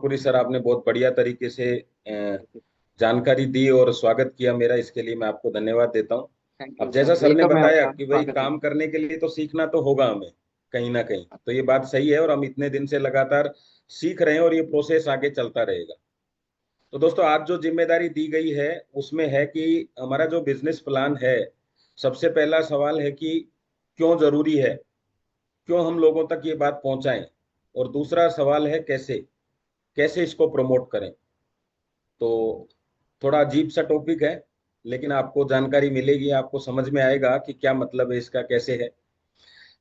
Puri sir, आपने बहुत बढ़िया तरीके से जानकारी दी और स्वागत किया मेरा, इसके लिए मैं आपको धन्यवाद देता हूँ। थैंक अब यू जैसा सर, सर यही ने तो मैं बताया आपका कि भाई स्वागत है। काम करने के लिए तो सीखना तो होगा हमें कहीं ना कहीं, तो ये बात सही है और हम इतने दिन से लगातार सीख रहे हैं और ये प्रोसेस आगे चलता रहेगा। तो दोस्तों, आज जो जिम्मेदारी दी गई है उसमें है कि हमारा जो बिजनेस प्लान है, सबसे पहला सवाल है कि क्यों जरूरी है, क्यों हम लोगों तक ये बात पहुंचाएं, और दूसरा सवाल है कैसे कैसे इसको प्रमोट करें। तो थोड़ा अजीब सा टॉपिक है, लेकिन आपको जानकारी मिलेगी, आपको समझ में आएगा कि क्या मतलब है इसका, कैसे है।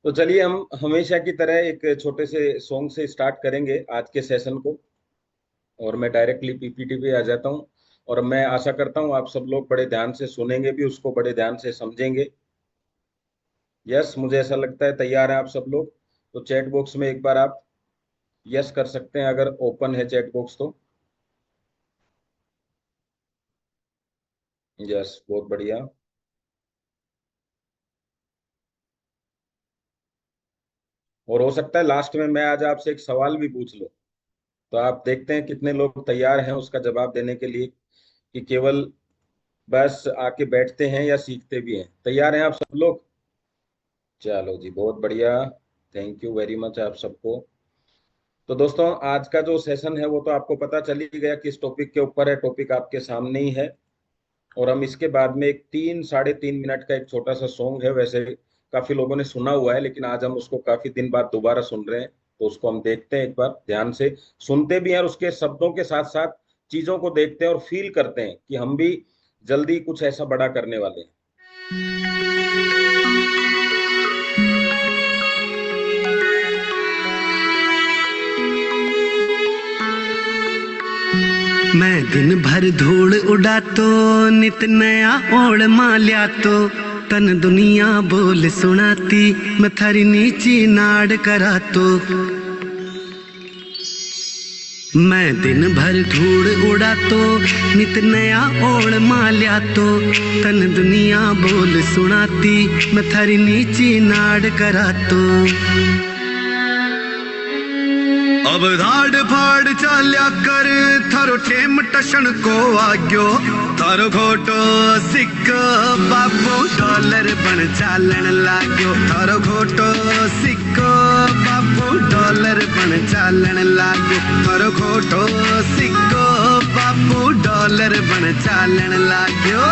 तो चलिए, हम हमेशा की तरह एक छोटे से सॉन्ग से स्टार्ट करेंगे आज के सेशन को, और मैं डायरेक्टली पीपीटी पे आ जाता हूँ। और मैं आशा करता हूँ आप सब लोग बड़े ध्यान से सुनेंगे भी, उसको बड़े ध्यान से समझेंगे। यस, मुझे ऐसा लगता है तैयार हैं आप सब लोग। तो चैट बॉक्स में एक बार आप यस कर सकते हैं अगर ओपन है चैट बॉक्स तो। यस, बहुत बढ़िया। और हो सकता है लास्ट में मैं आज आपसे एक सवाल भी पूछ लूं, तो आप देखते हैं कितने लोग तैयार हैं उसका जवाब देने के लिए, कि केवल बस आके बैठते हैं या सीखते भी हैं। तैयार हैं आप सब लोग? चलो जी, बहुत बढ़िया। थैंक यू वेरी मच आप सबको। तो दोस्तों, आज का जो सेशन है वो तो आपको पता चल ही गया किस टॉपिक के ऊपर है। टॉपिक आपके सामने ही है। और हम इसके बाद में एक 3 साढ़े 3 मिनट का एक छोटा सा सॉन्ग है, वैसे काफी लोगों ने सुना हुआ है लेकिन आज हम उसको काफी दिन बाद दोबारा सुन रहे हैं, तो उसको हम देखते हैं, एक बार ध्यान से सुनते भी हैं और उसके शब्दों के साथ साथ चीजों को देखते हैं और फील करते हैं कि हम भी जल्दी कुछ ऐसा बड़ा करने वाले हैं। मैं दिन भर धूल उड़ातो, नित नया ओढ़ माल्या तो तन दुनिया बोल सुनाती, मैं थारी नीची नाड़ करातो। मैं दिन भर धूल उड़ातो, नित नया ओढ़ माल्या तो तन दुनिया बोल सुनाती, मैं थारी नीची नाड़ करातो। अब धाड़ फाड़ चाल्या कर, थारो टेम टशन को आग्यो, थारो घोटो सिक्को बाबू डॉलर बन चालन लाग्यो, थारो घोटो सिक्को बाबू डॉलर बन चालन लाग्यो, थारो घोटो सिक्को बाबू डॉलर बन चालन लाग्यो।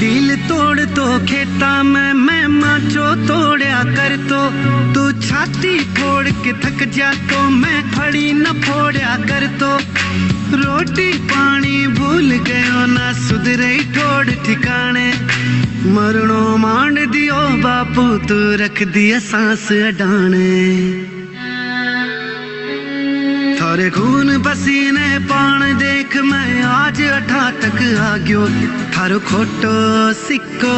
दिल तोड़ तो खेता में मैं माचो तोड़या कर तो, तू छाती फोड़ के थक जा तो मैं फड़ी न फोड़या कर तो। रोटी पानी भूल गयो ना सुधरे ठोड़ ठिकाने, मरणो मांड दियो बापू तू रख दिया सांस अडाने। थारे खून पसीने पान देख मैं आज 8 तक आ गयो, थारो खोटो सिक्को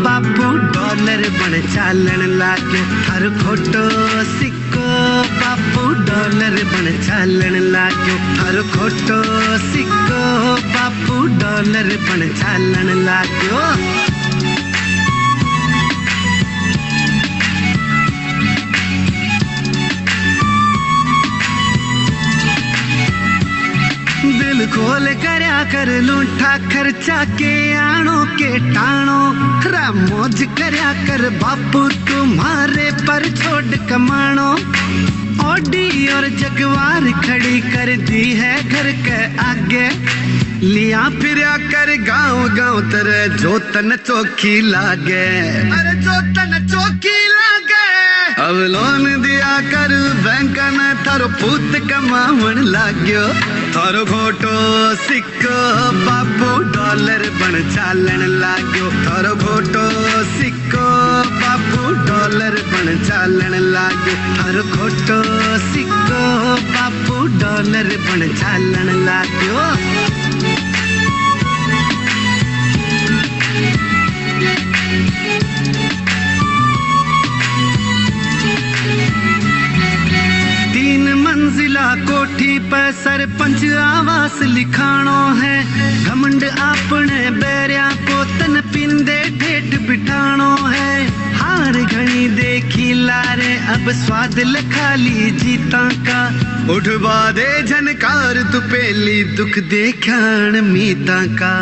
बापू डॉलर बन चालन लाग्यो, थारो खोटो सिक्को बापू डॉलर बन चालन लाग्यो, थारो खोटो सिक्को बापू डॉलर बन चालन लाग्यो। दिल खोल करया कर लूठा खर्चा के आनो के टाणो, मौज करया कर बापू तुम्हारे पर छोड़ कमाणो। ऑडी और जगवार खड़ी कर दी है घर के आगे, लिया फिरया कर गांव गांव तेरे जोतन चौकी लागे, अरे जोतन चौकी लागे। अब लोन दिया कर बैंक ने थारो पूत कमावन लाग्यो, थारो घोटो सिक्को बापू डॉलर बन चालन लाग्यो, थारो घोटो सिक्को बापू डॉलर बन चालन लाग्यो, थारो घोटो सिक्को बापू डॉलर बन चालन लाग्यो। मंजिला कोठी पर सरपंच आवास लिखाणो है, घमंड अपने बैरिया को अब स्वाद लखा ली जीता का, उठवा दे झनकार तू पेली दुख देखान मीता का।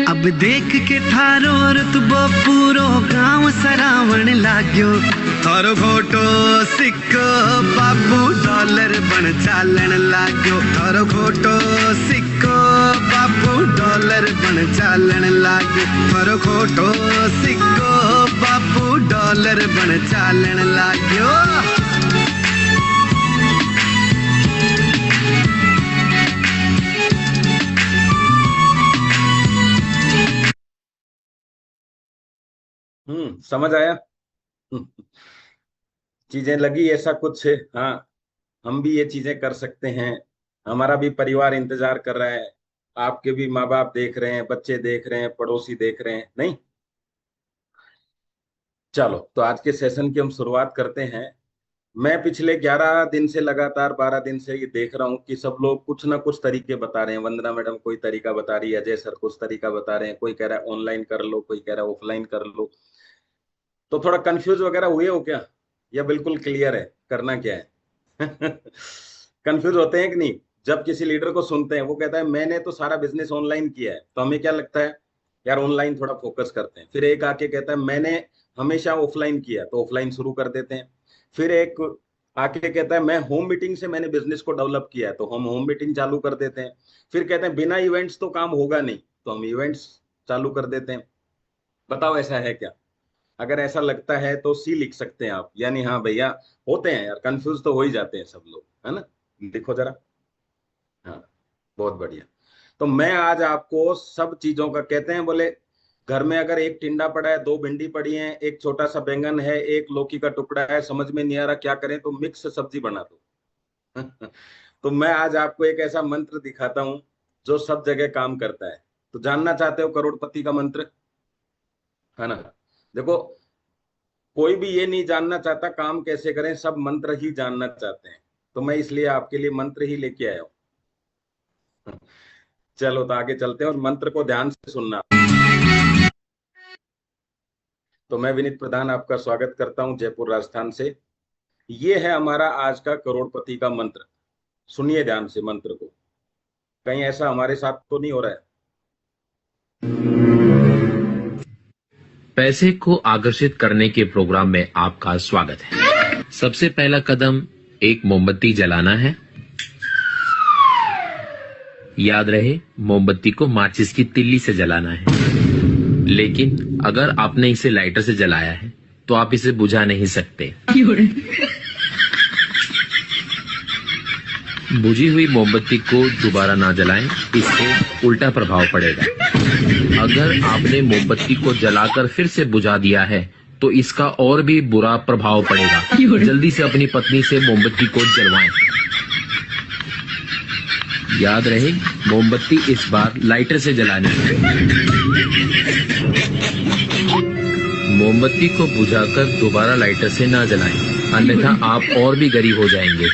अब देख के थारो रुतबो पूरो गांव सरावण लाग्यो, थारो घोटो सिक्को बाबू डॉलर बन चालन लाग्यो, थारो घोटो सिक्को बाबू डॉलर बन चालन लाग्यो, थारो घोटो सिक्को बाबू डॉलर बन चालन लाग्यो। समझ आया? चीजें लगी ऐसा कुछ? हाँ, हम भी ये चीजें कर सकते हैं, हमारा भी परिवार इंतजार कर रहा है, आपके भी माँ बाप देख रहे हैं, बच्चे देख रहे हैं, पड़ोसी देख रहे हैं, नहीं? चलो, तो आज के सेशन की हम शुरुआत करते हैं। मैं पिछले 11 दिन से लगातार 12 दिन से ये देख रहा हूँ कि सब लोग कुछ ना कुछ तरीके बता रहे हैं। वंदना मैडम कोई तरीका बता रही है, अजय सर कुछ तरीका बता रहे हैं, कोई कह रहा है ऑनलाइन कर लो, कोई कह रहा है ऑफलाइन कर लो। तो थोड़ा कंफ्यूज वगैरह हुए हो क्या, या बिल्कुल क्लियर है करना क्या है? कंफ्यूज होते हैं कि नहीं? जब किसी लीडर को सुनते हैं वो कहता है मैंने तो सारा बिजनेस ऑनलाइन किया है, तो हमें क्या लगता है यार ऑनलाइन थोड़ा फोकस करते हैं। फिर एक आके कहता है मैंने हमेशा ऑफलाइन किया, तो ऑफलाइन शुरू कर देते हैं। फिर एक आके कहता है मैं होम मीटिंग से मैंने बिजनेस को डेवलप किया है, तो हम होम मीटिंग चालू कर देते हैं। फिर कहते हैं बिना इवेंट्स तो काम होगा नहीं, तो हम इवेंट्स चालू कर देते हैं। बताओ ऐसा है क्या? अगर ऐसा लगता है तो सी लिख सकते हैं आप, यानी हाँ भैया होते हैं यार, कंफ्यूज तो हो ही जाते हैं सब लोग, है ना? लिखो जरा। हाँ, बहुत बढ़िया। तो मैं आज आपको सब चीजों का, कहते हैं बोले घर में अगर एक टिंडा पड़ा है, 2 भिंडी पड़ी है, एक छोटा सा बैंगन है, एक लौकी का टुकड़ा है, समझ में नहीं आ रहा क्या करें, तो मिक्स सब्जी बना दो। तो मैं आज आपको एक ऐसा मंत्र दिखाता हूं जो सब जगह काम करता है। तो जानना चाहते हो करोड़पति का मंत्र, है ना? देखो, कोई भी ये नहीं जानना चाहता काम कैसे करें, सब मंत्र ही जानना चाहते हैं। तो मैं इसलिए आपके लिए मंत्र ही लेके आया हूं। चलो, तो आगे चलते हैं और मंत्र को ध्यान से सुनना। तो मैं विनीत प्रधान आपका स्वागत करता हूं जयपुर राजस्थान से। ये है हमारा आज का करोड़पति का मंत्र। सुनिए ध्यान से मंत्र को, कहीं ऐसा हमारे साथ तो नहीं हो रहा है। पैसे को आकर्षित करने के प्रोग्राम में आपका स्वागत है। सबसे पहला कदम एक मोमबत्ती जलाना है। याद रहे, मोमबत्ती को माचिस की तिल्ली से जलाना है, लेकिन अगर आपने इसे लाइटर से जलाया है तो आप इसे बुझा नहीं सकते। बुझी हुई मोमबत्ती को दोबारा ना जलाएं, इससे उल्टा प्रभाव पड़ेगा। अगर आपने मोमबत्ती को जलाकर फिर से बुझा दिया है तो इसका और भी बुरा प्रभाव पड़ेगा। जल्दी से अपनी पत्नी से मोमबत्ती को जलवाएं। याद रहे, मोमबत्ती इस बार लाइटर से जलानी है। मोमबत्ती को बुझाकर दोबारा लाइटर से ना जलाएं, अन्यथा आप और भी गरीब हो जाएंगे।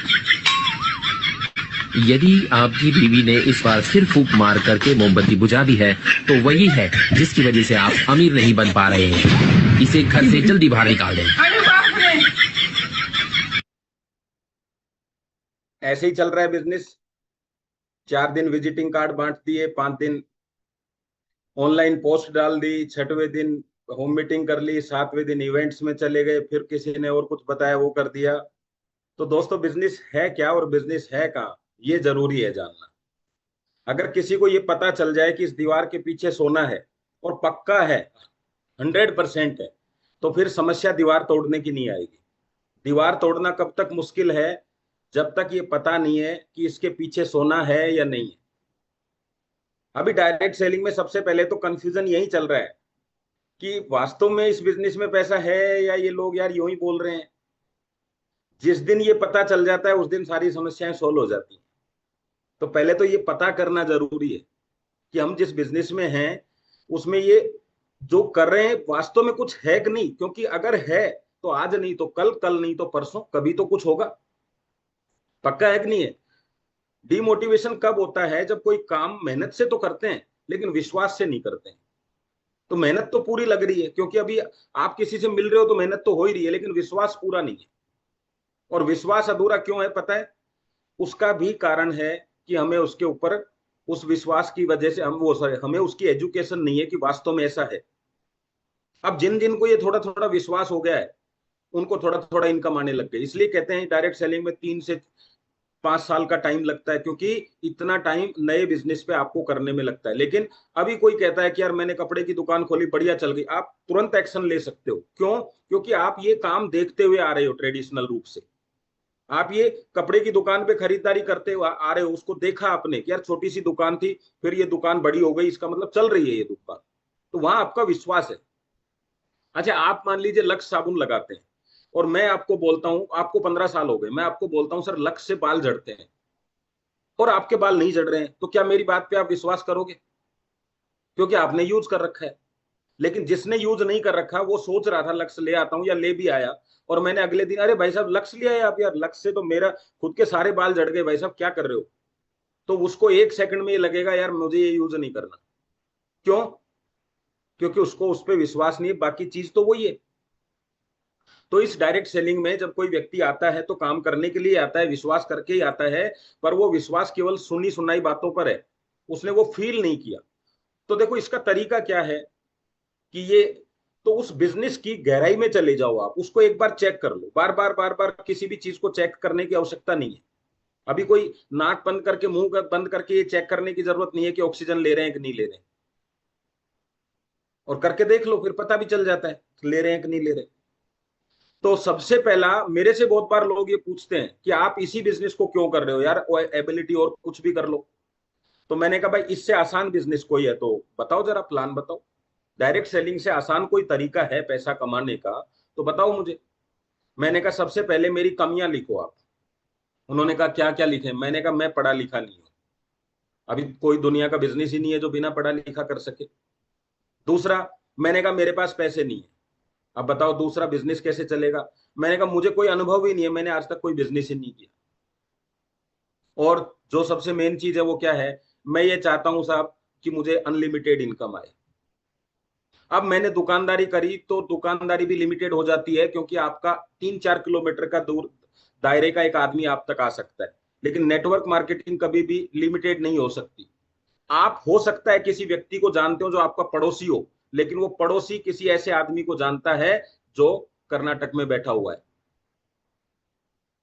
यदि आपकी बीवी ने इस बार फिर फूंक मार करके मोमबत्ती बुझा दी है तो वही है जिसकी वजह से आप अमीर नहीं बन पा रहे हैं। इसे घर से जल्दी बाहर निकाल दें। ऐसे ही चल रहा है बिजनेस। 4 दिन विजिटिंग कार्ड बांट दिए, 5 दिन ऑनलाइन पोस्ट डाल दी, 6वें दिन होम मीटिंग कर ली, 7वें दिन इवेंट्स में चले गए, फिर किसी ने और कुछ बताया वो कर दिया। तो दोस्तों, बिजनेस है क्या और बिजनेस है कहाँ, ये जरूरी है जानना। अगर किसी को ये पता चल जाए कि इस दीवार के पीछे सोना है और पक्का है, 100% है, तो फिर समस्या दीवार तोड़ने की नहीं आएगी। दीवार तोड़ना कब तक मुश्किल है? जब तक ये पता नहीं है कि इसके पीछे सोना है या नहीं है। अभी डायरेक्ट सेलिंग में सबसे पहले तो कंफ्यूजन यही चल रहा है कि वास्तव में इस बिजनेस में पैसा है या ये लोग यार यूं ही बोल रहे हैं। जिस दिन ये पता चल जाता है उस दिन सारी समस्याएं सोल्व हो जाती हैं। तो पहले तो ये पता करना जरूरी है कि हम जिस बिजनेस में हैं उसमें ये जो कर रहे हैं वास्तव में कुछ है कि नहीं, क्योंकि अगर है तो आज नहीं तो कल, कल नहीं तो परसों, कभी तो कुछ होगा। पक्का है कि नहीं है? डिमोटिवेशन कब होता है? जब कोई काम मेहनत से तो करते हैं लेकिन विश्वास से नहीं करते हैं। तो मेहनत तो पूरी लग रही है, क्योंकि अभी आप किसी से मिल रहे हो तो मेहनत तो हो ही रही है, लेकिन विश्वास पूरा नहीं है। और विश्वास अधूरा क्यों है पता है? उसका भी कारण है कि हमें उसके ऊपर, उस विश्वास की वजह से हमें उसकी एजुकेशन नहीं है कि वास्तव में ऐसा है। अब जिन जिन को ये थोड़ा थोड़ा विश्वास हो गया है, उनको थोड़ा थोड़ा इनकम आने लग गई। इसलिए कहते हैं डायरेक्ट सेलिंग में 3 से 5 साल का टाइम लगता है, क्योंकि इतना टाइम नए बिजनेस पे आपको करने में लगता है। लेकिन अभी कोई कहता है कि यार मैंने कपड़े की दुकान खोली, बढ़िया चल गई, आप तुरंत एक्शन ले सकते हो। क्यों? क्योंकि आप ये काम देखते हुए आ रहे हो ट्रेडिशनल रूप से। आप ये कपड़े की दुकान पे खरीदारी करते हुए आ रहे हो, उसको देखा आपने कि यार छोटी सी दुकान थी, फिर ये दुकान बड़ी हो गई, इसका मतलब चल रही है ये दुकान, तो वहां आपका विश्वास है। अच्छा, आप मान लीजिए लक्स साबुन लगाते हैं, और मैं आपको बोलता हूं, आपको 15 साल हो गए, मैं आपको बोलता हूं सर लक्स से बाल झड़ते हैं, और आपके बाल नहीं झड़ रहे हैं, तो क्या मेरी बात पे आप विश्वास करोगे? क्योंकि आपने यूज कर रखा है। लेकिन जिसने यूज नहीं कर रखा, वो सोच रहा था लक्स ले आता हूं, या ले भी आया, और मैंने अगले दिन, अरे भाई साहब लक्स ले आए आप, यार लक्स से तो मेरा खुद के सारे बाल झड़ गए, भाई साहब क्या कर रहे हो? तो उसको 1 सेकंड में ये लगेगा यार मुझे ये यूज नहीं करना। क्यों? क्योंकि उसको उस पर विश्वास नहीं है, बाकी चीज तो वही है। तो इस डायरेक्ट सेलिंग में जब कोई व्यक्ति आता है तो काम करने के लिए आता है, विश्वास करके ही आता है, पर वो विश्वास केवल सुनी सुनाई बातों पर है, उसने वो फील नहीं किया। तो देखो इसका तरीका क्या है कि ये, तो उस बिजनेस की गहराई में चले जाओ, आप उसको एक बार चेक कर लो। बार बार किसी भी चीज को चेक करने की आवश्यकता नहीं है। अभी कोई नाक बंद करके, मुंह बंद करके ये चेक करने की जरूरत नहीं है कि ऑक्सीजन ले रहे हैं कि नहीं ले रहे हैं। और करके देख लो, फिर पता भी चल जाता है ले रहे हैं कि नहीं ले रहे। तो सबसे पहला, मेरे से बहुत बार लोग ये पूछते हैं कि आप इसी बिजनेस को क्यों कर रहे हो यार, एबिलिटी और कुछ भी कर लो। तो मैंने कहा भाई इससे आसान बिजनेस कोई है तो बताओ, जरा प्लान बताओ। डायरेक्ट सेलिंग से आसान कोई तरीका है पैसा कमाने का तो बताओ मुझे। मैंने कहा सबसे पहले मेरी कमियां लिखो आप। उन्होंने कहा क्या क्या लिखे? मैंने कहा मैं पढ़ा लिखा नहीं हूं, अभी कोई दुनिया का बिजनेस ही नहीं है जो बिना पढ़ा लिखा कर सके। दूसरा, मैंने कहा मेरे पास पैसे नहीं है, अब बताओ दूसरा बिजनेस कैसे चलेगा? मैंने कहा मुझे कोई अनुभव ही नहीं है, मैंने आज तक कोई बिजनेस ही नहीं किया। और जो सबसे मेन चीज है वो क्या है? मैं ये चाहता हूं साहब कि मुझे अनलिमिटेड इनकम आए। अब मैंने दुकानदारी करी तो दुकानदारी भी लिमिटेड हो जाती है, क्योंकि आपका 3-4 किलोमीटर का दूर दायरे का एक आदमी आप तक आ सकता है, लेकिन नेटवर्क मार्केटिंग कभी भी लिमिटेड नहीं हो सकती। आप हो सकता है किसी व्यक्ति को जानते हो जो आपका पड़ोसी हो, लेकिन वो पड़ोसी किसी ऐसे आदमी को जानता है जो कर्नाटक में बैठा हुआ है।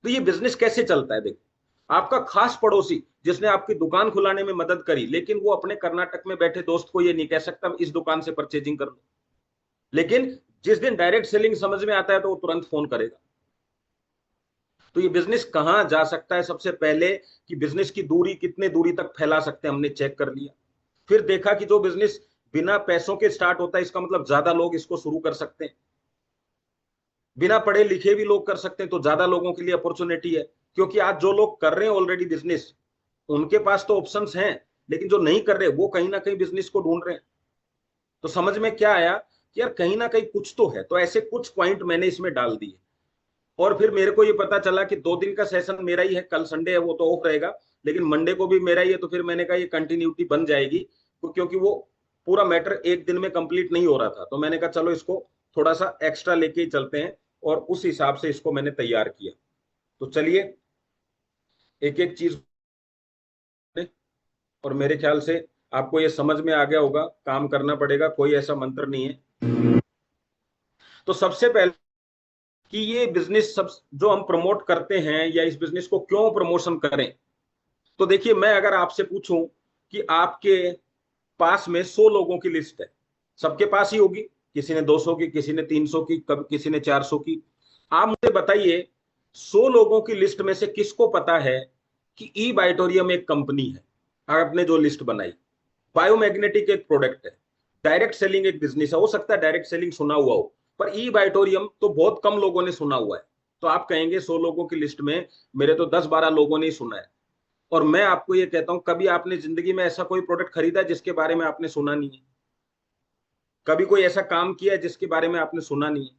तो ये बिजनेस कैसे चलता है? देखो, आपका खास पड़ोसी जिसने आपकी दुकान खुलाने में मदद करी, लेकिन वो अपने कर्नाटक में बैठे दोस्त को ये नहीं कह सकता इस दुकान से परचेजिंग कर लो। लेकिन जिस दिन डायरेक्ट सेलिंग समझ में आता है तो वो तुरंत फोन करेगा। तो ये बिजनेस कहां जा सकता है? सबसे पहले कि बिजनेस की दूरी कितने दूरी तक फैला सकते हैं, हमने चेक कर लिया। फिर देखा कि जो बिजनेस बिना पैसों के स्टार्ट होता है, इसका मतलब ज्यादा लोग इसको शुरू कर सकते हैं। बिना पढ़े लिखे भी लोग कर सकते हैं, तो ज्यादा लोगों के लिए अपॉर्चुनिटी है। क्योंकि आज जो लोग कर रहे हैं ऑलरेडी बिजनेस, उनके पास तो ऑप्शंस हैं, लेकिन जो नहीं कर रहे वो कहीं ना कहीं बिजनेस को ढूंढ रहे हैं। तो समझ में क्या आया कि यार कहीं ना कहीं कुछ तो है। तो ऐसे कुछ पॉइंट मैंने इसमें डाल दिए, और फिर मेरे को ये पता चला कि 2 दिन का सेशन मेरा ही है, कल संडे है वो तो ऑफ रहेगा, लेकिन मंडे को भी मेरा ही है। तो फिर मैंने कहा ये कंटिन्यूटी बन जाएगी, क्योंकि वो पूरा मैटर एक दिन में कंप्लीट नहीं हो रहा था। तो मैंने कहा चलो इसको थोड़ा सा एक्स्ट्रा लेके ही चलते हैं, और उस हिसाब से इसको मैंने तैयार किया। तो चलिए एक एक चीज, और मेरे ख्याल से आपको ये समझ में आ गया होगा, काम करना पड़ेगा, कोई ऐसा मंत्र नहीं है। तो सबसे पहले कि ये बिजनेस सब जो हम प्रमोट करते हैं, या इस बिजनेस को क्यों प्रमोशन करें। तो देखिए, मैं अगर आपसे पूछूं कि आपके पास में 100 लोगों की लिस्ट है, सबके पास ही होगी, किसी ने 200 की, किसी ने 300 की, कभी किसी ने 400 की। आप मुझे बताइए 100 लोगों की लिस्ट में से किसको पता है कि ई बाइटोरियम एक कंपनी है? आपने जो लिस्ट बनाई, बायोमैग्नेटिक एक प्रोडक्ट है, डायरेक्ट सेलिंग एक बिजनेस है। हो सकता है डायरेक्ट सेलिंग सुना हुआ हो, पर ई बाइटोरियम तो बहुत कम लोगों ने सुना हुआ है। तो आप कहेंगे 100 लोगों की लिस्ट में मेरे तो 10-12 लोगों ने ही सुना है। और मैं आपको ये कहता हूं, कभी आपने जिंदगी में ऐसा कोई प्रोडक्ट खरीदा जिसके बारे में आपने सुना नहीं है? कभी कोई ऐसा काम किया है जिसके बारे में आपने सुना नहीं है?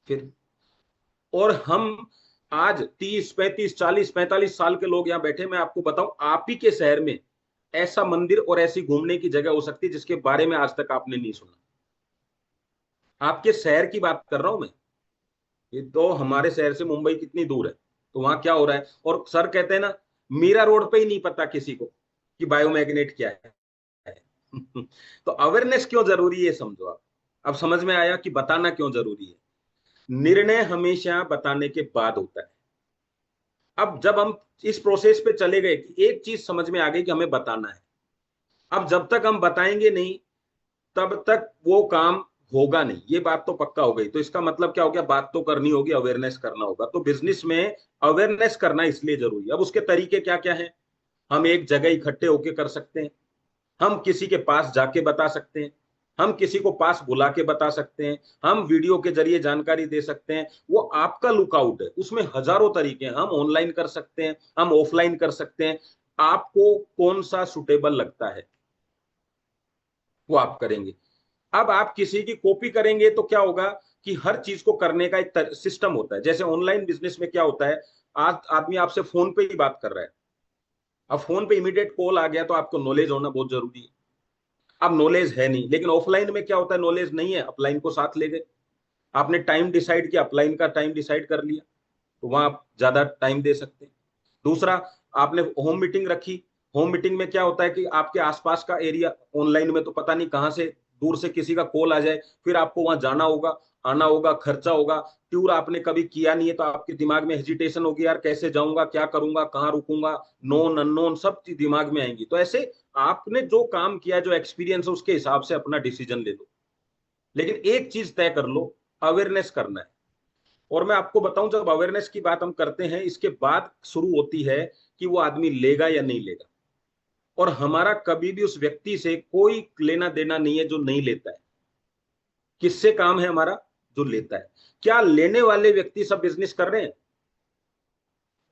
फिर, और हम आज 30, 35, 40, 45 साल के लोग यहाँ बैठे, मैं आपको बताऊं आप ही के शहर में ऐसा मंदिर और ऐसी घूमने की जगह हो सकती है जिसके बारे में आज तक आपने नहीं सुना। आपके शहर की बात कर रहा हूं मैं। ये तो हमारे शहर से मुंबई कितनी दूर है, तो वहां क्या हो रहा है। और सर कहते हैं ना, मीरा रोड पे ही नहीं पता किसी को कि बायोमैग्नेट क्या है। तो अवेयरनेस क्यों जरूरी है समझो आप। अब समझ में आया कि बताना क्यों जरूरी है। निर्णय हमेशा बताने के बाद होता है। अब जब हम इस प्रोसेस पे चले गए कि एक चीज समझ में आ गई कि हमें बताना है, अब जब तक हम बताएंगे नहीं तब तक वो काम होगा नहीं, ये बात तो पक्का हो गई। तो इसका मतलब क्या हो गया, बात तो करनी होगी, अवेयरनेस करना होगा। तो बिजनेस में अवेयरनेस करना इसलिए जरूरी है। अब उसके तरीके क्या क्या है। हम एक जगह इकट्ठे होकर कर सकते हैं, हम किसी के पास जाके बता सकते हैं, हम किसी को पास बुला के बता सकते हैं, हम वीडियो के जरिए जानकारी दे सकते हैं। वो आपका लुकआउट है, उसमें हजारों तरीके हैं। हम ऑनलाइन कर सकते हैं, हम ऑफलाइन कर सकते हैं। आपको कौन सा सुटेबल लगता है वो आप करेंगे। अब आप किसी की कॉपी करेंगे तो क्या होगा कि हर चीज को करने का एक सिस्टम होता है। जैसे ऑनलाइन बिजनेस में क्या होता है, आज आदमी आपसे फोन पे ही बात कर रहा है। अब फोन पे इमीडिएट कॉल आ गया तो आपको नॉलेज होना बहुत जरूरी है। अब नॉलेज है नहीं, लेकिन ऑफलाइन में क्या होता है, नॉलेज नहीं है, अपलाइन को साथ ले गए। आपने टाइम डिसाइड किया, अपलाइन का टाइम डिसाइड कर लिया, तो वहां आप ज्यादा टाइम दे सकते हैं। दूसरा, आपने होम मीटिंग रखी। होम मीटिंग में क्या होता है कि आपके आसपास का एरिया, ऑनलाइन में तो पता नहीं कहां से दूर से किसी का कॉल आ जाए, फिर आपको वहां जाना होगा, आना होगा, खर्चा होगा। टूर आपने कभी किया नहीं है तो आपके दिमाग में हेजिटेशन होगी, यार कैसे जाऊंगा, क्या करूंगा, कहाँ रुकूंगा, नोन अननोन सब चीज दिमाग में आएंगी। तो ऐसे आपने जो काम किया, जो एक्सपीरियंस है, उसके हिसाब से अपना डिसीजन ले लो। लेकिन एक चीज तय कर लो, अवेयरनेस करना है। और मैं आपको बताऊं, जब अवेयरनेस की बात हम करते हैं, इसके बाद शुरू होती है कि वो आदमी लेगा या नहीं लेगा। और हमारा कभी भी उस व्यक्ति से कोई लेना देना नहीं है जो नहीं लेता है। किससे काम है हमारा, जो लेता है। क्या लेने वाले व्यक्ति सब बिजनेस कर रहे हैं?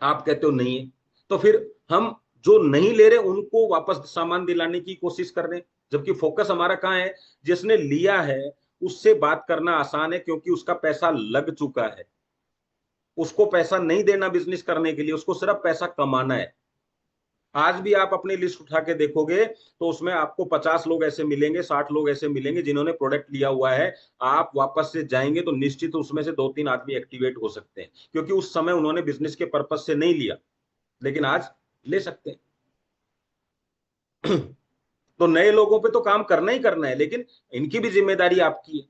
आप कहते हो नहीं है, तो फिर हम जो नहीं ले रहे उनको वापस सामान दिलाने की कोशिश कर रहे हैं। जबकि फोकस हमारा कहाँ है, जिसने लिया है उससे बात करना आसान है, क्योंकि उसका पैसा लग चुका है। उसको पैसा नहीं देना बिजनेस करने के लिए, उसको सिर्फ पैसा कमाना है। आज भी आप अपनी लिस्ट उठा के देखोगे तो उसमें आपको 50 लोग ऐसे मिलेंगे, 60 लोग ऐसे मिलेंगे जिन्होंने प्रोडक्ट लिया हुआ है। आप वापस से जाएंगे तो निश्चित उसमें से 2-3 आदमी एक्टिवेट हो सकते हैं, क्योंकि उस समय उन्होंने बिजनेस के पर्पज से नहीं लिया, लेकिन आज ले सकते हैं। तो नए लोगों पे तो काम करना ही करना है, लेकिन इनकी भी जिम्मेदारी आपकी है।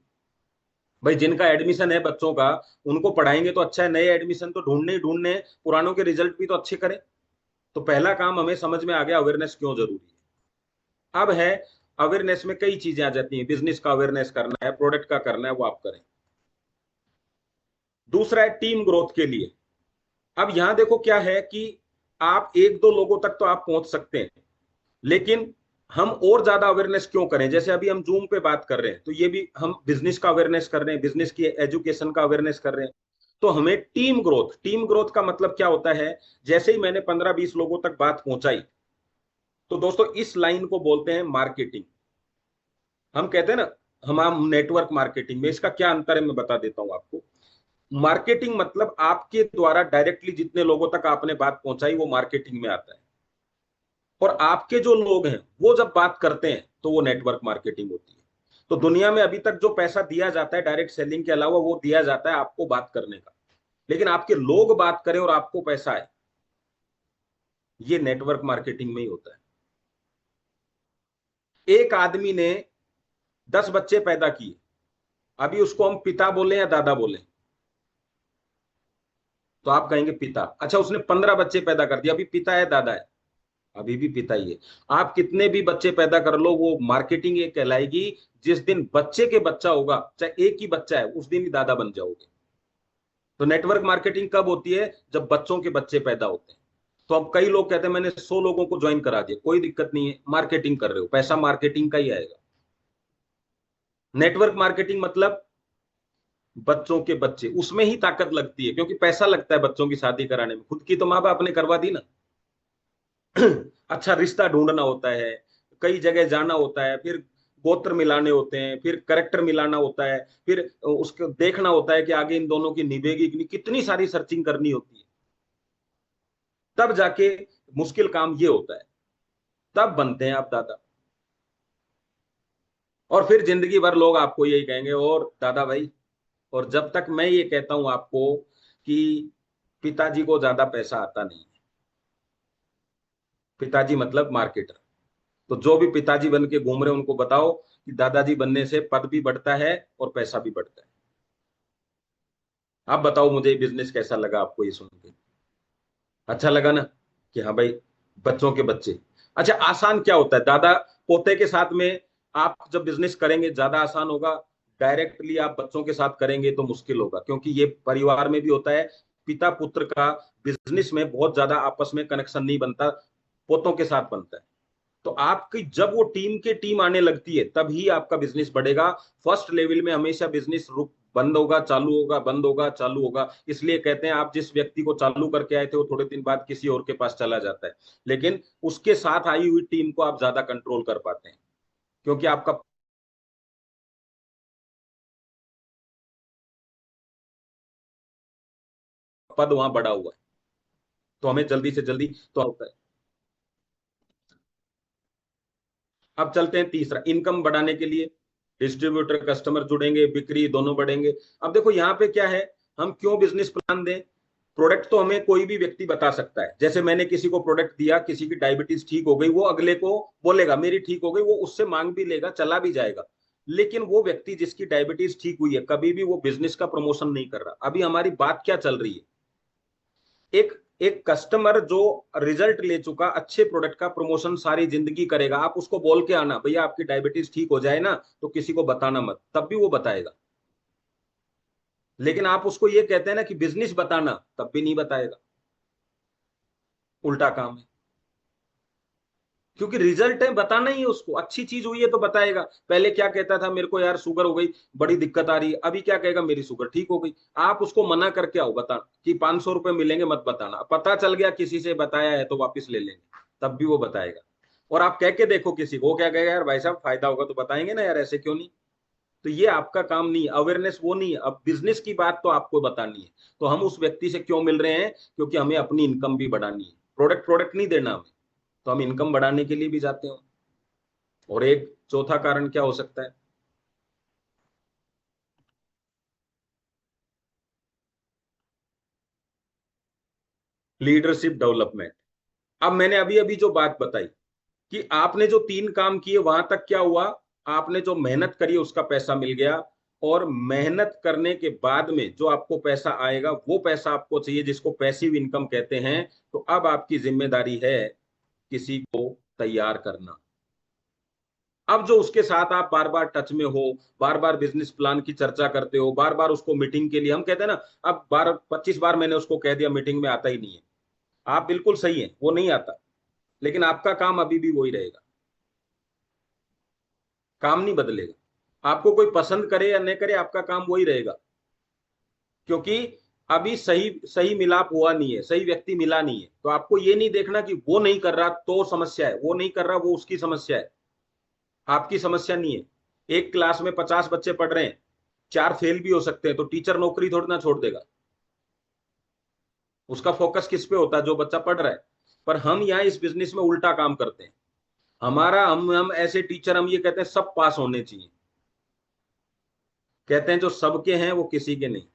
भाई जिनका एडमिशन है बच्चों का, उनको पढ़ाएंगे तो अच्छा है, नए एडमिशन तो ढूंढने ही ढूंढने, पुरानों के रिजल्ट भी तो अच्छे करें। तो पहला काम हमें समझ में आ गया, अवेयरनेस क्यों जरूरी है। अब है, अवेयरनेस में कई चीजें आ जाती हैं। बिजनेस का अवेयरनेस करना है, प्रोडक्ट का करना है, वो आप करें। दूसरा है टीम ग्रोथ के लिए। अब यहां देखो क्या है कि आप 1-2 लोगों तक तो आप पहुंच सकते हैं, लेकिन हम और ज्यादा अवेयरनेस क्यों करें। जैसे अभी हम जूम पे बात कर रहे हैं, तो ये भी हम बिजनेस का अवेयरनेस कर रहे हैं, बिजनेस की एजुकेशन का अवेयरनेस कर रहे हैं। तो हमें टीम ग्रोथ का मतलब क्या होता है। जैसे ही मैंने 15-20 लोगों तक बात पहुंचाई, तो दोस्तों इस लाइन को बोलते हैं मार्केटिंग। हम कहते हैं ना, हम नेटवर्क मार्केटिंग में, इसका क्या अंतर है मैं बता देता हूं आपको। मार्केटिंग मतलब आपके द्वारा डायरेक्टली जितने लोगों तक आपने बात पहुंचाई, वो मार्केटिंग में आता है। और आपके जो लोग हैं वो जब बात करते हैं तो वो नेटवर्क मार्केटिंग होती है। तो दुनिया में अभी तक जो पैसा दिया जाता है डायरेक्ट सेलिंग के अलावा, वो दिया जाता है आपको बात करने का। लेकिन आपके लोग बात करें और आपको पैसा आए, ये नेटवर्क मार्केटिंग में ही होता है। एक आदमी ने 10 बच्चे पैदा किए, अभी उसको हम पिता बोले या दादा बोले, तो आप कहेंगे पिता। अच्छा, उसने 15 बच्चे पैदा कर दिए, अभी पिता है दादा है? अभी भी पिता ही है। आप कितने भी बच्चे पैदा कर लो, वो मार्केटिंग ये कहलाएगी। जिस दिन बच्चे के बच्चा होगा, चाहे एक ही बच्चा है, उस दिन ही दादा बन जाओगे। तो नेटवर्क मार्केटिंग कब होती है, जब बच्चों के बच्चे पैदा होते हैं। तो अब कई लोग कहते हैं मैंने 100 लोगों को ज्वाइन करा दिया, कोई दिक्कत नहीं है, मार्केटिंग कर रहे हो, पैसा मार्केटिंग का ही आएगा। नेटवर्क मार्केटिंग मतलब बच्चों के बच्चे, उसमें ही ताकत लगती है, क्योंकि पैसा लगता है बच्चों की शादी कराने में। खुद की तो माँ बाप ने करवा दी ना। अच्छा रिश्ता ढूंढना होता है, कई जगह जाना होता है, फिर गोत्र मिलाने होते हैं, फिर करेक्टर मिलाना होता है, फिर उसको देखना होता है कि आगे इन दोनों की निभेगी कि नहीं, कितनी सारी सर्चिंग करनी होती है। तब जाके मुश्किल काम ये होता है। तब बनते हैं आप दादा। और फिर जिंदगी भर लोग आपको यही कहेंगे, और दादा भाई। और जब तक मैं ये कहता हूं आपको कि पिताजी को ज्यादा पैसा आता नहीं है, पिताजी मतलब मार्केटर, तो जो भी पिताजी बन के घूम रहे हैं उनको बताओ कि दादाजी बनने से पद भी बढ़ता है और पैसा भी बढ़ता है। आप बताओ मुझे बिजनेस कैसा लगा आपको ये सुन के? अच्छा लगा ना कि हाँ भाई, बच्चों के बच्चे। अच्छा, आसान क्या होता है दादा पोते के साथ में? आप जब बिजनेस करेंगे ज्यादा आसान होगा, डायरेक्टली आप बच्चों के साथ करेंगे तो मुश्किल होगा, क्योंकि ये परिवार में भी होता है, पिता पुत्र का बिजनेस में बहुत ज्यादा आपस में कनेक्शन नहीं बनता, पोतों के साथ बनता है। तो आपकी जब वो टीम के टीम आने लगती है तभी आपका बिजनेस बढ़ेगा। फर्स्ट लेवल में हमेशा बिजनेस रुक बंद होगा चालू होगा, बंद होगा चालू होगा। इसलिए कहते हैं आप जिस व्यक्ति को चालू करके आए थे वो थोड़े दिन बाद किसी और के पास चला जाता है, लेकिन उसके साथ आई हुई टीम को आप ज्यादा कंट्रोल कर पाते हैं, क्योंकि आपका पद वहां बढ़ा हुआ है। तो हमें जल्दी से जल्दी तो होता है। अब चलते हैं तीसरा, इनकम बढ़ाने के लिए डिस्ट्रीब्यूटर कस्टमर जुड़ेंगे, बिक्री दोनों बढ़ेंगे। अब देखो यहाँ पे क्या है, हम क्यों बिजनेस प्लान दें? प्रोडक्ट तो हमें कोई भी व्यक्ति बता सकता है। जैसे मैंने किसी को प्रोडक्ट दिया, किसी की डायबिटीज ठीक हो गई, वो अगले को बोलेगा मेरी ठीक हो गई, वो उससे मांग भी लेगा, चला भी जाएगा। लेकिन वो व्यक्ति जिसकी डायबिटीज ठीक हुई है, कभी भी वो बिजनेस का प्रमोशन नहीं कर रहा। अभी हमारी बात क्या चल रही है, एक एक कस्टमर जो रिजल्ट ले चुका, अच्छे प्रोडक्ट का प्रमोशन सारी जिंदगी करेगा। आप उसको बोल के आना भैया आपकी डायबिटीज ठीक हो जाए ना, तो किसी को बताना मत, तब भी वो बताएगा। लेकिन आप उसको ये कहते हैं ना कि बिजनेस बताना, तब भी नहीं बताएगा। उल्टा काम है, क्योंकि रिजल्ट है, बताना ही है उसको। अच्छी चीज हुई है तो बताएगा। पहले क्या कहता था, मेरे को यार शुगर हो गई, बड़ी दिक्कत आ रही है, अभी क्या कहेगा, मेरी शुगर ठीक हो गई। आप उसको मना करके आओ, बता कि 500 रुपए मिलेंगे मत बताना। पता चल गया किसी से बताया है तो वापिस ले लेंगे, तब भी वो बताएगा। और आप कह के देखो किसी को, वो क्या कहेगा, यार भाई साहब फायदा होगा तो बताएंगे ना यार, ऐसे क्यों नहीं। तो ये आपका काम नहीं, अवेयरनेस वो नहीं है। अब बिजनेस की बात तो आपको बतानी है। तो हम उस व्यक्ति से क्यों मिल रहे हैं? क्योंकि हमें अपनी इनकम भी बढ़ानी है, प्रोडक्ट प्रोडक्ट नहीं देना हमें, तो हम इनकम बढ़ाने के लिए भी जाते हैं। और एक चौथा कारण क्या हो सकता है? Leadership development. अब मैंने अभी अभी जो बात बताई कि आपने जो 3 काम किए वहां तक क्या हुआ, आपने जो मेहनत करी उसका पैसा मिल गया। और मेहनत करने के बाद में जो आपको पैसा आएगा वो पैसा आपको चाहिए, जिसको पैसिव इनकम कहते हैं। तो अब आपकी जिम्मेदारी है किसी को तैयार करना। अब जो उसके साथ आप बार बार टच में हो, बार बार बिजनेस प्लान की चर्चा करते हो, बार बार उसको मीटिंग के लिए, हम कहते हैं ना, अब 12-25 बार मैंने उसको कह दिया मीटिंग में आता ही नहीं है। आप बिल्कुल सही हैं, वो नहीं आता, लेकिन आपका काम अभी भी वही रहेगा, काम नहीं बदलेगा। आपको कोई पसंद करे या नहीं करे, आपका काम वही रहेगा, क्योंकि अभी सही सही मिलाप हुआ नहीं है, सही व्यक्ति मिला नहीं है। तो आपको ये नहीं देखना कि वो नहीं कर रहा तो समस्या है, वो नहीं कर रहा वो उसकी समस्या है, आपकी समस्या नहीं है। एक क्लास में 50 बच्चे पढ़ रहे हैं, 4 फेल भी हो सकते हैं, तो टीचर नौकरी थोड़ी ना छोड़ देगा। उसका फोकस किस पे होता है? जो बच्चा पढ़ रहा है। पर हम यहाँ इस बिजनेस में उल्टा काम करते हैं। हमारा हम ऐसे टीचर, हम ये कहते हैं सब पास होने चाहिए, कहते हैं जो सबके हैं वो किसी के नहीं।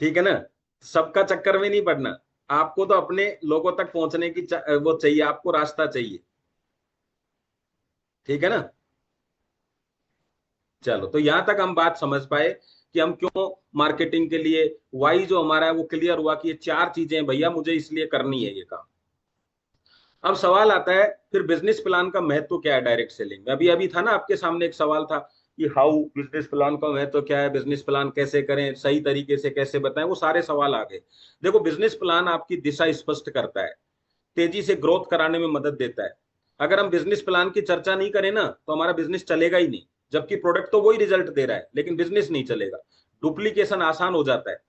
ठीक है ना? सबका चक्कर में नहीं पड़ना, आपको तो अपने लोगों तक पहुंचने की वो चाहिए, आपको रास्ता चाहिए। ठीक है ना? चलो, तो यहां तक हम बात समझ पाए कि हम क्यों मार्केटिंग के लिए, वाई जो हमारा है वो क्लियर हुआ कि ये 4 चीजें भैया मुझे इसलिए करनी है ये काम। अब सवाल आता है फिर बिजनेस प्लान का महत्व क्या है डायरेक्ट सेलिंग में? अभी अभी था ना आपके सामने एक सवाल था कि हाउ, बिजनेस प्लान का महत्व क्या है, बिजनेस प्लान कैसे करें, सही तरीके से कैसे बताएं, वो सारे सवाल आ गए। देखो, बिजनेस प्लान आपकी दिशा स्पष्ट करता है, तेजी से ग्रोथ कराने में मदद देता है। अगर हम बिजनेस प्लान की चर्चा नहीं करें ना तो हमारा बिजनेस चलेगा ही नहीं, जबकि प्रोडक्ट तो वही रिजल्ट दे रहा है लेकिन बिजनेस नहीं चलेगा। डुप्लीकेशन आसान हो जाता है,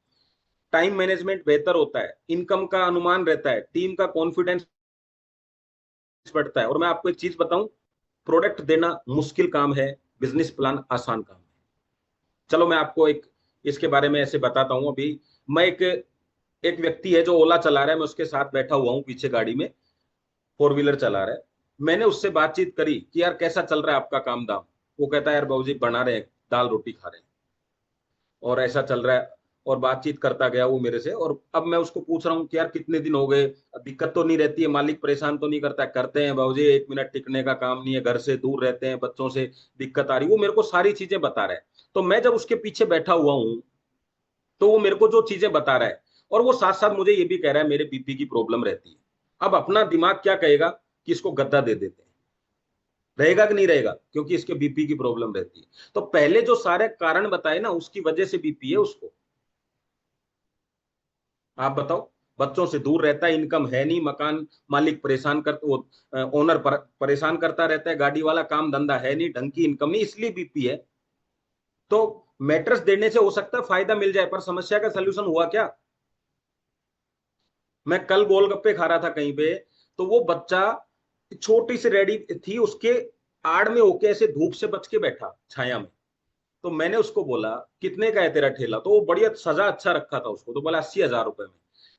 टाइम मैनेजमेंट बेहतर होता है, इनकम का अनुमान रहता है, टीम का कॉन्फिडेंस बढ़ता है। और मैं आपको एक चीज बताऊं, प्रोडक्ट देना मुश्किल काम है, बिजनेस प्लान आसान काम है। चलो मैं आपको एक इसके बारे में ऐसे बताता हूं। अभी मैं एक व्यक्ति है जो ओला चला रहा है, मैं उसके साथ बैठा हुआ हूँ पीछे गाड़ी में, 4 व्हीलर चला रहा है। मैंने उससे बातचीत करी कि यार कैसा चल रहा है आपका काम धाम। वो कहता है यार बाबूजी बना रहे हैं, दाल रोटी खा रहे हैं और ऐसा चल रहा है। और बातचीत करता गया वो मेरे से, और अब मैं उसको पूछ रहा हूँ कि यार कितने दिन हो गए, दिक्कत तो नहीं रहती है, मालिक परेशान तो नहीं करता है? करते हैं बाबूजी, 1 मिनट टिकने का काम नहीं है, घर से दूर रहते हैं, बच्चों से दिक्कत आ रही। वो मेरे को सारी चीजें बता रहा है। तो मैं जब उसके पीछे बैठा हुआ हूँ तो वो मेरे को जो चीजें बता रहा है, और वो साथ साथ मुझे ये भी कह रहा है मेरे बीपी की प्रॉब्लम रहती है। अब अपना दिमाग क्या कहेगा कि इसको गद्दा दे देते हैं, रहेगा कि नहीं रहेगा, क्योंकि इसके बीपी की प्रॉब्लम रहती है। तो पहले जो सारे कारण बताए ना, उसकी वजह से बीपी है उसको। आप बताओ, बच्चों से दूर रहता है, इनकम है नहीं, मकान मालिक परेशान कर, वो ओनर परेशान करता रहता है, गाड़ी वाला काम धंधा है नहीं, ढंग की इनकम नहीं, इसलिए बीपी है। तो मैट्रेस देने से हो सकता है फायदा मिल जाए, पर समस्या का सोल्यूशन हुआ क्या? मैं कल गोलगप्पे खा रहा था कहीं पे, तो वो बच्चा छोटी सी रेडी थी, उसके आड़ में होके ऐसे धूप से बच के बैठा छाया में। तो मैंने उसको बोला कितने का है तेरा ठेला? तो वो बढ़िया सजा अच्छा रखा था उसको, तो बोला 80,000 रुपए में।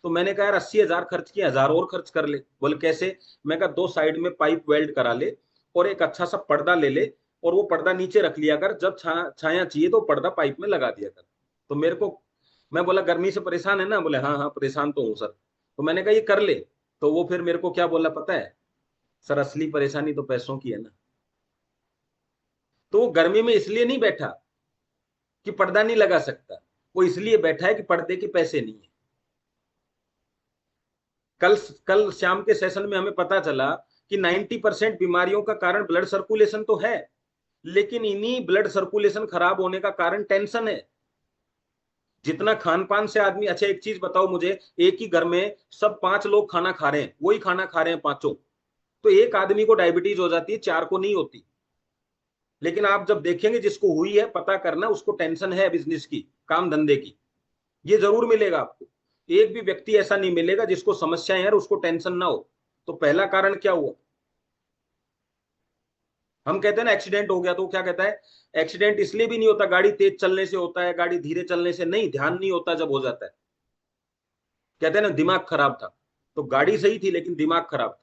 तो मैंने कहा यार 80,000 खर्च किए, 1000 और खर्च कर ले। बोले कैसे? मैं कहा 2 साइड में पाइप वेल्ड करा ले और एक अच्छा सा पर्दा ले ले, और वो पर्दा नीचे रख लिया कर, जब छाया चाहिए तो पर्दा पाइप में लगा दिया कर। तो मेरे को, मैं बोला गर्मी से परेशान है ना? बोले हाँ हाँ परेशान तो हूँ सर। तो मैंने कहा ये कर ले। तो वो फिर मेरे को क्या बोला पता है? सर असली परेशानी तो पैसों की है ना। तो वो गर्मी में इसलिए नहीं बैठा कि पर्दा नहीं लगा सकता, वो इसलिए बैठा है कि पर्दे के पैसे नहीं है। कल कल शाम के सेशन में हमें पता चला कि 90% बीमारियों का कारण ब्लड सर्कुलेशन तो है, लेकिन इन्हीं ब्लड सर्कुलेशन खराब होने का कारण टेंशन है। जितना खान पान से आदमी, अच्छा एक चीज बताओ मुझे, एक ही घर में सब 5 लोग खाना खा रहे हैं, वही खाना खा रहे हैं पांचों, तो एक आदमी को डायबिटीज हो जाती है, 4 को नहीं होती। लेकिन आप जब देखेंगे जिसको हुई है, पता करना उसको टेंशन है बिजनेस की, काम धंधे की, ये जरूर मिलेगा आपको। एक भी व्यक्ति ऐसा नहीं मिलेगा जिसको समस्याएं है और उसको टेंशन ना हो। तो पहला कारण क्या हुआ? हम कहते हैं ना एक्सीडेंट हो गया, तो क्या कहता है? एक्सीडेंट इसलिए भी नहीं होता, गाड़ी तेज चलने से होता है, गाड़ी धीरे चलने से नहीं, ध्यान नहीं होता जब हो जाता है। कहते हैं ना दिमाग खराब था। तो गाड़ी सही थी लेकिन दिमाग खराब था।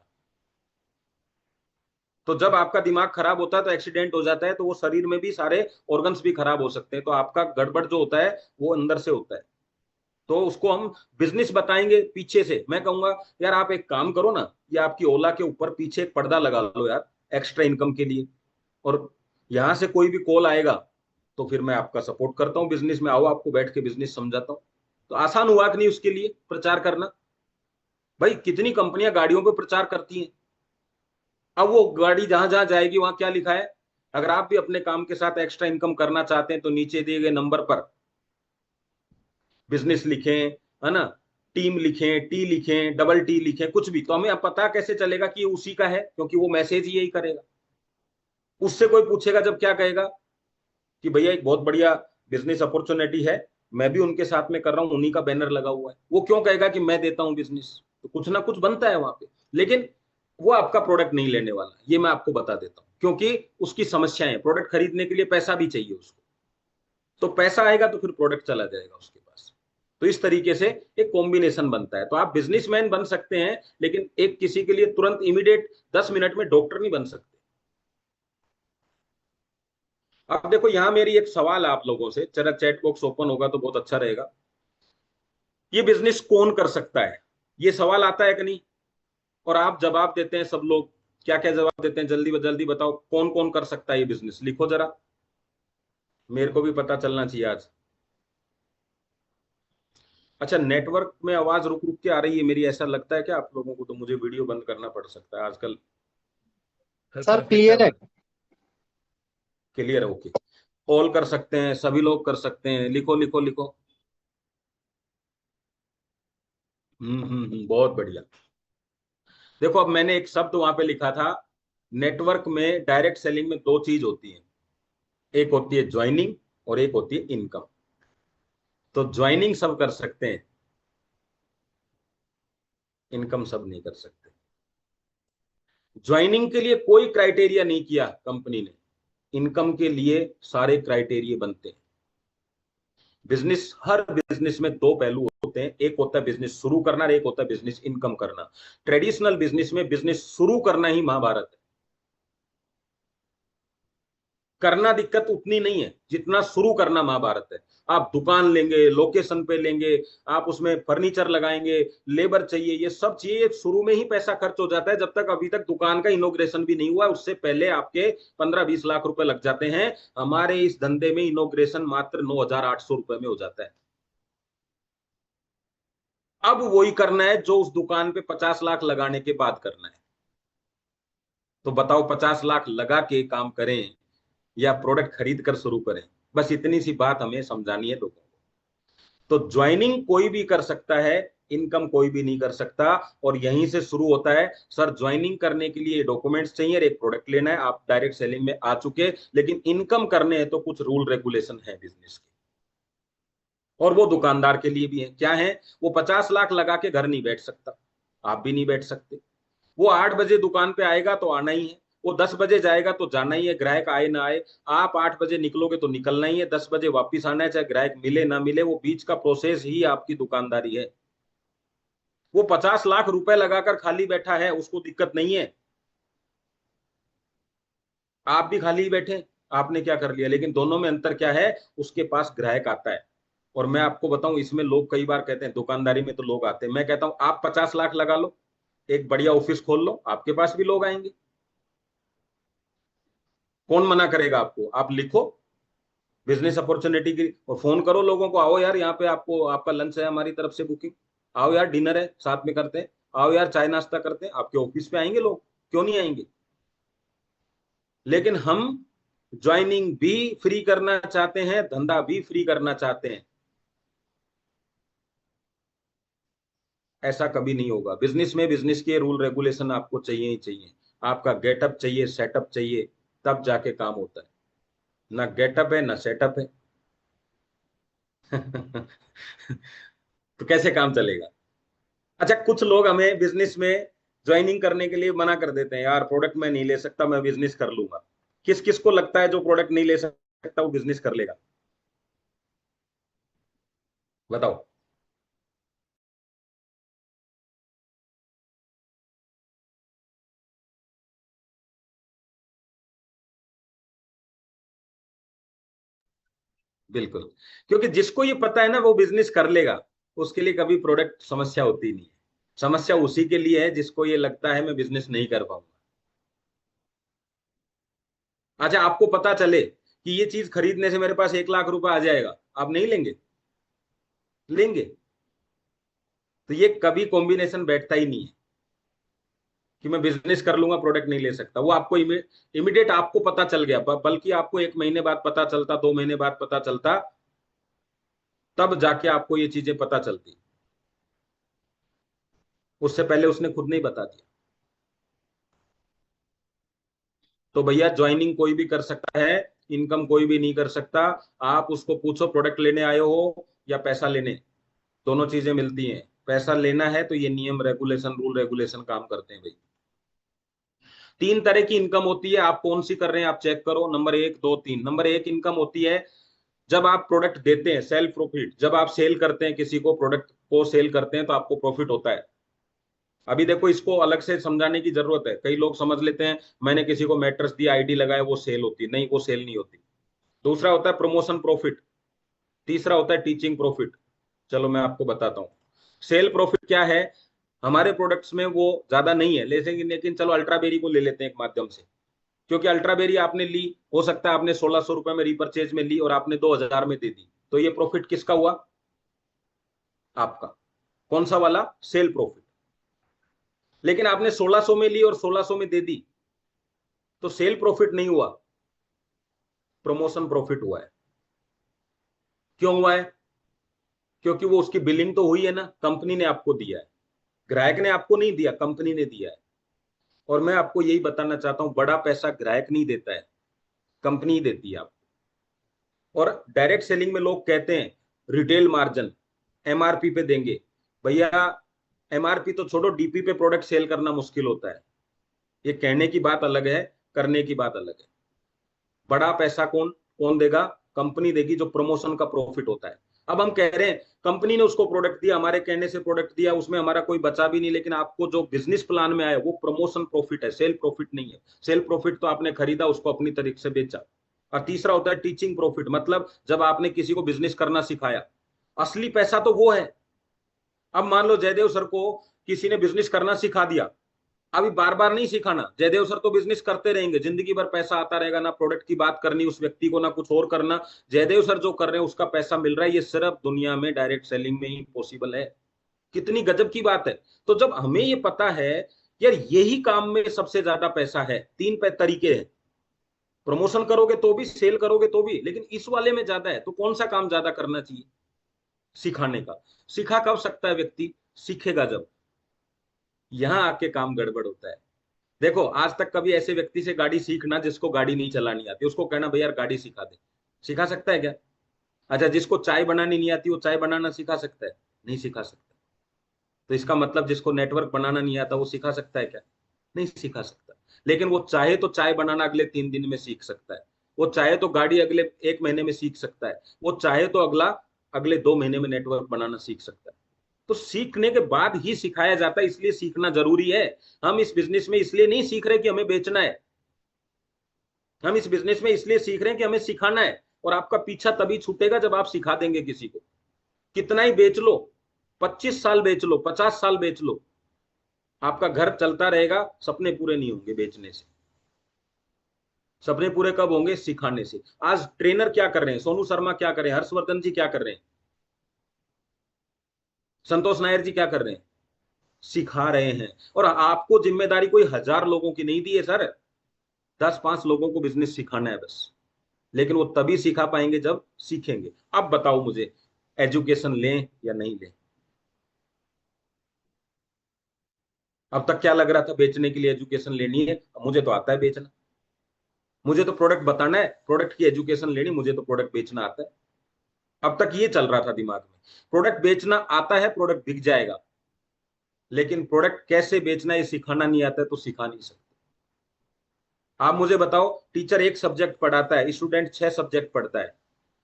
तो जब आपका दिमाग खराब होता है तो एक्सीडेंट हो जाता है, तो वो शरीर में भी सारे ऑर्गन्स भी खराब हो सकते हैं। तो आपका गड़बड़ जो होता है वो अंदर से होता है। तो उसको हम बिजनेस बताएंगे पीछे से। मैं कहूंगा यार आप एक काम करो ना, ये आपकी ओला के ऊपर पीछे एक पर्दा लगा लो यार, एक्स्ट्रा इनकम के लिए। और यहां से कोई भी कॉल आएगा तो फिर मैं आपका सपोर्ट करता हूँ बिजनेस में, आओ आपको बैठ के बिजनेस समझाता हूँ। तो आसान हुआ कि नहीं उसके लिए प्रचार करना? भाई कितनी कंपनियां गाड़ियों पे प्रचार करती हैं। अब वो गाड़ी जहां जहां जाएगी वहां क्या लिखा है? अगर आप भी अपने काम के साथ एक्स्ट्रा इनकम करना चाहते हैं तो नीचे दिए गए नंबर पर बिजनेस लिखें, है ना, टीम लिखें, टी लिखें, डबल टी लिखें, कुछ भी। तो हमें अब पता कैसे चलेगा कि ये उसी का है? क्योंकि वो मैसेज ही यही करेगा। उससे कोई पूछेगा जब, क्या कहेगा कि भैया एक बहुत बढ़िया बिजनेस अपॉर्चुनिटी है, मैं भी उनके साथ में कर रहा हूं, उन्हीं का बैनर लगा हुआ है। वो क्यों कहेगा कि मैं देता हूं बिजनेस? तो कुछ ना कुछ बनता है वहां पे। लेकिन वो आपका प्रोडक्ट नहीं लेने वाला, ये मैं आपको बता देता हूँ, क्योंकि उसकी समस्याएं, प्रोडक्ट खरीदने के लिए पैसा भी चाहिए उसको। तो पैसा आएगा तो फिर प्रोडक्ट चला जाएगा उसके पास। तो इस तरीके से एक कॉम्बिनेशन बनता है। तो आप बिजनेसमैन बन सकते हैं, लेकिन एक किसी के लिए तुरंत इमीडिएट 10 मिनट में डॉक्टर नहीं बन सकते। अब देखो यहां मेरी एक सवाल है आप लोगों से, जरा चैट बॉक्स ओपन होगा तो बहुत अच्छा रहेगा। ये बिजनेस कौन कर सकता है? ये सवाल आता है कि नहीं? और आप जवाब देते हैं सब लोग, क्या क्या जवाब देते हैं? जल्दी जल्दी बताओ, कौन कौन कर सकता है ये बिजनेस? लिखो जरा, मेरे को भी पता चलना चाहिए आज। अच्छा, नेटवर्क में आवाज रुक रुक के आ रही है मेरी, ऐसा लगता है क्या आप लोगों को? तो मुझे वीडियो बंद करना पड़ सकता है आजकल। सर क्लियर है। क्लियर है? ओके। कॉल कर सकते हैं, सभी लोग कर सकते हैं, लिखो लिखो लिखो। बहुत बढ़िया। देखो अब मैंने एक शब्द वहां पे लिखा था, नेटवर्क में डायरेक्ट सेलिंग में 2 चीज होती है, एक होती है ज्वाइनिंग और एक होती है इनकम। तो ज्वाइनिंग सब कर सकते हैं, इनकम सब नहीं कर सकते। ज्वाइनिंग के लिए कोई क्राइटेरिया नहीं किया कंपनी ने, इनकम के लिए सारे क्राइटेरिया बनते हैं। बिजनेस, हर बिजनेस में दो पहलू होते हैं, एक होता है बिजनेस शुरू करना और एक होता है बिजनेस इनकम करना। ट्रेडिशनल बिजनेस में बिजनेस शुरू करना ही महाभारत है। करना दिक्कत उतनी नहीं है जितना शुरू करना महाभारत है। आप दुकान लेंगे, लोकेशन पे लेंगे, आप उसमें फर्नीचर लगाएंगे, लेबर चाहिए, ये सब चाहिए, शुरू में ही पैसा खर्च हो जाता है। जब तक अभी तक दुकान का इनोग्रेशन भी नहीं हुआ, उससे पहले आपके 15-20 लाख रुपए लग जाते हैं। हमारे इस धंधे में इनोग्रेशन मात्र 9,800 रुपए में हो जाता है। अब वही करना है जो उस दुकान पे 50 लाख लगाने के बाद करना है। तो बताओ, 50 लाख लगा के काम करें या प्रोडक्ट खरीद कर शुरू करें? बस इतनी सी बात हमें समझानी है लोगों को। तो ज्वाइनिंग कोई भी कर सकता है, इनकम कोई भी नहीं कर सकता। और यहीं से शुरू होता है। सर, ज्वाइनिंग करने के लिए डॉक्यूमेंट्स चाहिए और एक प्रोडक्ट लेना है, आप डायरेक्ट सेलिंग में आ चुके, लेकिन इनकम करने हैं तो कुछ रूल रेगुलेशन है बिजनेस के, और वो दुकानदार के लिए भी है। क्या है? वो 50 लाख लगा के घर नहीं बैठ सकता, आप भी नहीं बैठ सकते। वो 8 बजे दुकान पे आएगा तो आना ही है, वो 10 बजे जाएगा तो जाना ही है, ग्राहक आए ना आए। आप 8 बजे निकलोगे तो निकलना ही है, 10 बजे वापिस आना है, चाहे ग्राहक मिले ना मिले। वो बीच का प्रोसेस ही आपकी दुकानदारी है। वो 50 लाख रुपए लगाकर खाली बैठा है, उसको दिक्कत नहीं है। आप भी खाली ही बैठे, आपने क्या कर लिया? लेकिन दोनों में अंतर क्या है? उसके पास ग्राहक आता है। और मैं आपको बताऊं, इसमें लोग कई बार कहते हैं, दुकानदारी में तो लोग आते हैं, मैं कहता हूं आप 50 लाख लगा लो, एक बढ़िया ऑफिस खोल लो, आपके पास भी लोग आएंगे। कौन मना करेगा आपको? आप लिखो बिजनेस अपॉर्चुनिटी की और फोन करो लोगों को, आओ यार यहाँ पे आपको, आपका लंच है हमारी तरफ से बुकिंग, आओ यार डिनर है साथ में करते हैं, आओ यार चाय नाश्ता करते हैं। आपके ऑफिस पे आएंगे लोग, क्यों नहीं आएंगे? लेकिन हम ज्वाइनिंग भी फ्री करना चाहते हैं, धंधा भी फ्री करना चाहते हैं। ऐसा कभी नहीं होगा। बिजनेस में बिजनेस के रूल रेगुलेशन आपको चाहिए ही चाहिए। आपका गेटअप चाहिए, सेटअप चाहिए, तब जाके काम होता है। ना गेटअप है ना सेटअप है तो कैसे काम चलेगा? अच्छा, कुछ लोग हमें बिजनेस में ज्वाइनिंग करने के लिए मना कर देते हैं, यार प्रोडक्ट मैं नहीं ले सकता, मैं बिजनेस कर लूंगा। किस किस को लगता है जो प्रोडक्ट नहीं ले सकता वो बिजनेस कर लेगा? बताओ। बिल्कुल, क्योंकि जिसको ये पता है ना वो बिजनेस कर लेगा, उसके लिए कभी प्रोडक्ट समस्या होती नहीं है। समस्या उसी के लिए है जिसको ये लगता है मैं बिजनेस नहीं कर पाऊंगा। अच्छा, आपको पता चले कि ये चीज खरीदने से मेरे पास 1 लाख रुपए आ जाएगा, आप नहीं लेंगे? लेंगे। तो ये कभी कॉम्बिनेशन बैठता ही नहीं है कि मैं बिजनेस कर लूंगा प्रोडक्ट नहीं ले सकता। वो आपको इमीडिएट आपको पता चल गया, बल्कि आपको 1 महीने बाद पता चलता, 2 महीने बाद पता चलता, तब जाके आपको ये चीजें पता चलती। उससे पहले उसने खुद नहीं बता दिया। तो भैया, ज्वाइनिंग कोई भी कर सकता है, इनकम कोई भी नहीं कर सकता। आप उसको पूछो प्रोडक्ट लेने आए हो या पैसा लेने, दोनों चीजें मिलती हैं। पैसा लेना है तो ये नियम रेगुलेशन, रूल रेगुलेशन काम करते हैं भाई। 3 तरह की इनकम होती है, आप कौन सी कर रहे हैं आप चेक करो। नंबर 1, 2, 3। नंबर 1 इनकम होती है जब आप प्रोडक्ट देते हैं, सेल प्रॉफिट। जब आप सेल करते हैं, किसी को प्रोडक्ट को सेल करते हैं तो आपको प्रॉफिट होता है। अभी देखो, इसको अलग से समझाने की जरूरत है। कई लोग समझ लेते हैं मैंने किसी को मैट्रेस दिया, आईडी लगाया, वो सेल होती है। नहीं, वो सेल नहीं होती। दूसरा होता है प्रमोशन प्रॉफिट। तीसरा होता है टीचिंग प्रॉफिट। चलो मैं आपको बताता हूँ। सेल प्रॉफिट क्या है? हमारे प्रोडक्ट्स में वो ज्यादा नहीं है, लेकिन चलो अल्ट्राबेरी को ले लेते हैं एक माध्यम से। क्योंकि अल्ट्राबेरी आपने ली, हो सकता है आपने 1600 रुपए में रीपरचेज में ली और आपने 2000 में दे दी, तो ये प्रॉफिट किसका हुआ? आपका। कौन सा वाला? Sale profit. लेकिन आपने 1600 में ली और 1600 में दे दी, तो सेल प्रॉफिट नहीं हुआ, प्रमोशन प्रॉफिट हुआ है। क्यों हुआ है? क्योंकि वो उसकी बिलिंग तो हुई है ना, कंपनी ने आपको दिया है, ग्राहक ने आपको नहीं दिया, कंपनी ने दिया है। और मैं आपको यही बताना चाहता हूं, बड़ा पैसा ग्राहक नहीं देता है, कंपनी ही देती है आपको। और डायरेक्ट सेलिंग में लोग कहते हैं रिटेल मार्जिन एमआरपी पे देंगे। भैया, एमआरपी तो छोड़ो, डीपी पे प्रोडक्ट सेल करना मुश्किल होता है। ये कहने की बात अलग है, करने की बात अलग है। बड़ा पैसा कौन कौन देगा? कंपनी देगी, जो प्रमोशन का प्रॉफिट होता है। अब हम कह रहे हैं कंपनी ने उसको प्रोडक्ट दिया, हमारे कहने से प्रोडक्ट दिया, उसमें हमारा कोई बचा भी नहीं, लेकिन आपको जो बिजनेस प्लान में आया वो प्रमोशन प्रॉफिट है, सेल प्रॉफिट नहीं है। सेल प्रॉफिट तो आपने खरीदा, उसको अपनी तरीके से बेचा। और तीसरा होता है टीचिंग प्रॉफिट, मतलब जब आपने किसी को बिजनेस करना सिखाया, असली पैसा तो वो है। अब मान लो जयदेव सर को किसी ने बिजनेस करना सिखा दिया, अभी बार बार नहीं सिखाना, जयदेव सर तो बिजनेस करते रहेंगे, जिंदगी भर पैसा आता रहेगा, ना प्रोडक्ट की बात करनी उस व्यक्ति को, ना कुछ और करना। जयदेव सर जो कर रहे हैं उसका पैसा मिल रहा है, ये सिर्फ दुनिया में डायरेक्ट सेलिंग में ही पॉसिबल है। कितनी गजब की बात है। तो जब हमें ये पता है यार यही काम में सबसे ज्यादा पैसा है, तीन तरीके हैं, प्रमोशन करोगे तो भी, सेल करोगे तो भी, लेकिन इस वाले में ज्यादा है, तो कौन सा काम ज्यादा करना चाहिए? सिखाने का। सिखा कब सकता है व्यक्ति? सीखेगा जब। यहां आके काम गड़बड़ होता है। देखो आज तक कभी ऐसे व्यक्ति से गाड़ी सीखना जिसको गाड़ी नहीं चलानी आती, उसको कहना भैया यार गाड़ी सिखा दे, सिखा सकता है क्या? अच्छा, जिसको चाय बनानी नहीं आती वो चाय बनाना सिखा सकता है? नहीं सिखा सकता। तो इसका मतलब जिसको नेटवर्क बनाना नहीं आता वो सिखा सकता है क्या? नहीं सिखा सकता। लेकिन वो चाहे तो चाय बनाना अगले 3 दिन में सीख सकता है, वो चाहे तो गाड़ी अगले 1 महीने में सीख सकता है, वो चाहे तो अगले 2 महीने में नेटवर्क बनाना सीख सकता है। तो सीखने के बाद ही सिखाया जाता है, इसलिए सीखना जरूरी है। हम इस बिजनेस में इसलिए नहीं सीख रहे कि हमें बेचना है, हम इस बिजनेस में इसलिए सीख रहे हैं कि हमें सिखाना है। और आपका पीछा तभी छूटेगा जब आप सिखा देंगे किसी को। कितना ही बेच लो, 25 साल बेच लो, 50 साल बेच लो, आपका घर चलता रहेगा, सपने पूरे नहीं होंगे बेचने से। सपने पूरे कब होंगे? सिखाने से। आज ट्रेनर क्या कर रहे हैं? सोनू शर्मा क्या कर रहे हैं? हर्षवर्धन जी क्या कर रहे हैं? संतोष नायर जी क्या कर रहे हैं? सिखा रहे हैं। और आपको जिम्मेदारी कोई 1000 लोगों की नहीं दी है सर, 10-5 लोगों को बिजनेस सिखाना है बस। लेकिन वो तभी सिखा पाएंगे जब सीखेंगे। अब बताओ मुझे, एजुकेशन लें या नहीं लें? अब तक क्या लग रहा था बेचने के लिए एजुकेशन लेनी है, मुझे तो आता है बेचना, मुझे तो प्रोडक्ट बताना है, प्रोडक्ट की एजुकेशन लेनी, मुझे तो प्रोडक्ट बेचना आता है। अब तक ये चल रहा था दिमाग में, प्रोडक्ट बेचना आता है, प्रोडक्ट बिक जाएगा, लेकिन प्रोडक्ट कैसे बेचना है सिखाना नहीं आता है, तो सिखा नहीं सकते। आप मुझे बताओ, टीचर एक सब्जेक्ट पढ़ाता है, स्टूडेंट 6 सब्जेक्ट पढ़ता है,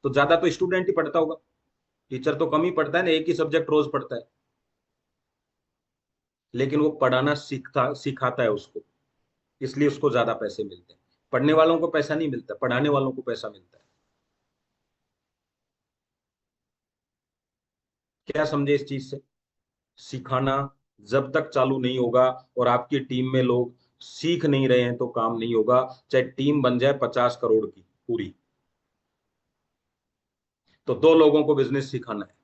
तो ज्यादा तो स्टूडेंट ही पढ़ता होगा, टीचर तो कम ही पढ़ता है ना, एक ही सब्जेक्ट रोज पढ़ता है। लेकिन वो पढ़ाना सिखाता है उसको, इसलिए उसको ज्यादा पैसे मिलते हैं। पढ़ने वालों को पैसा नहीं मिलता, पढ़ाने वालों को पैसा मिलता है। क्या समझे इस चीज से? सिखाना जब तक चालू नहीं होगा और आपकी टीम में लोग सीख नहीं रहे हैं तो काम नहीं होगा, चाहे टीम बन जाए 50 करोड़ की पूरी, तो 2 लोगों को बिजनेस सिखाना है।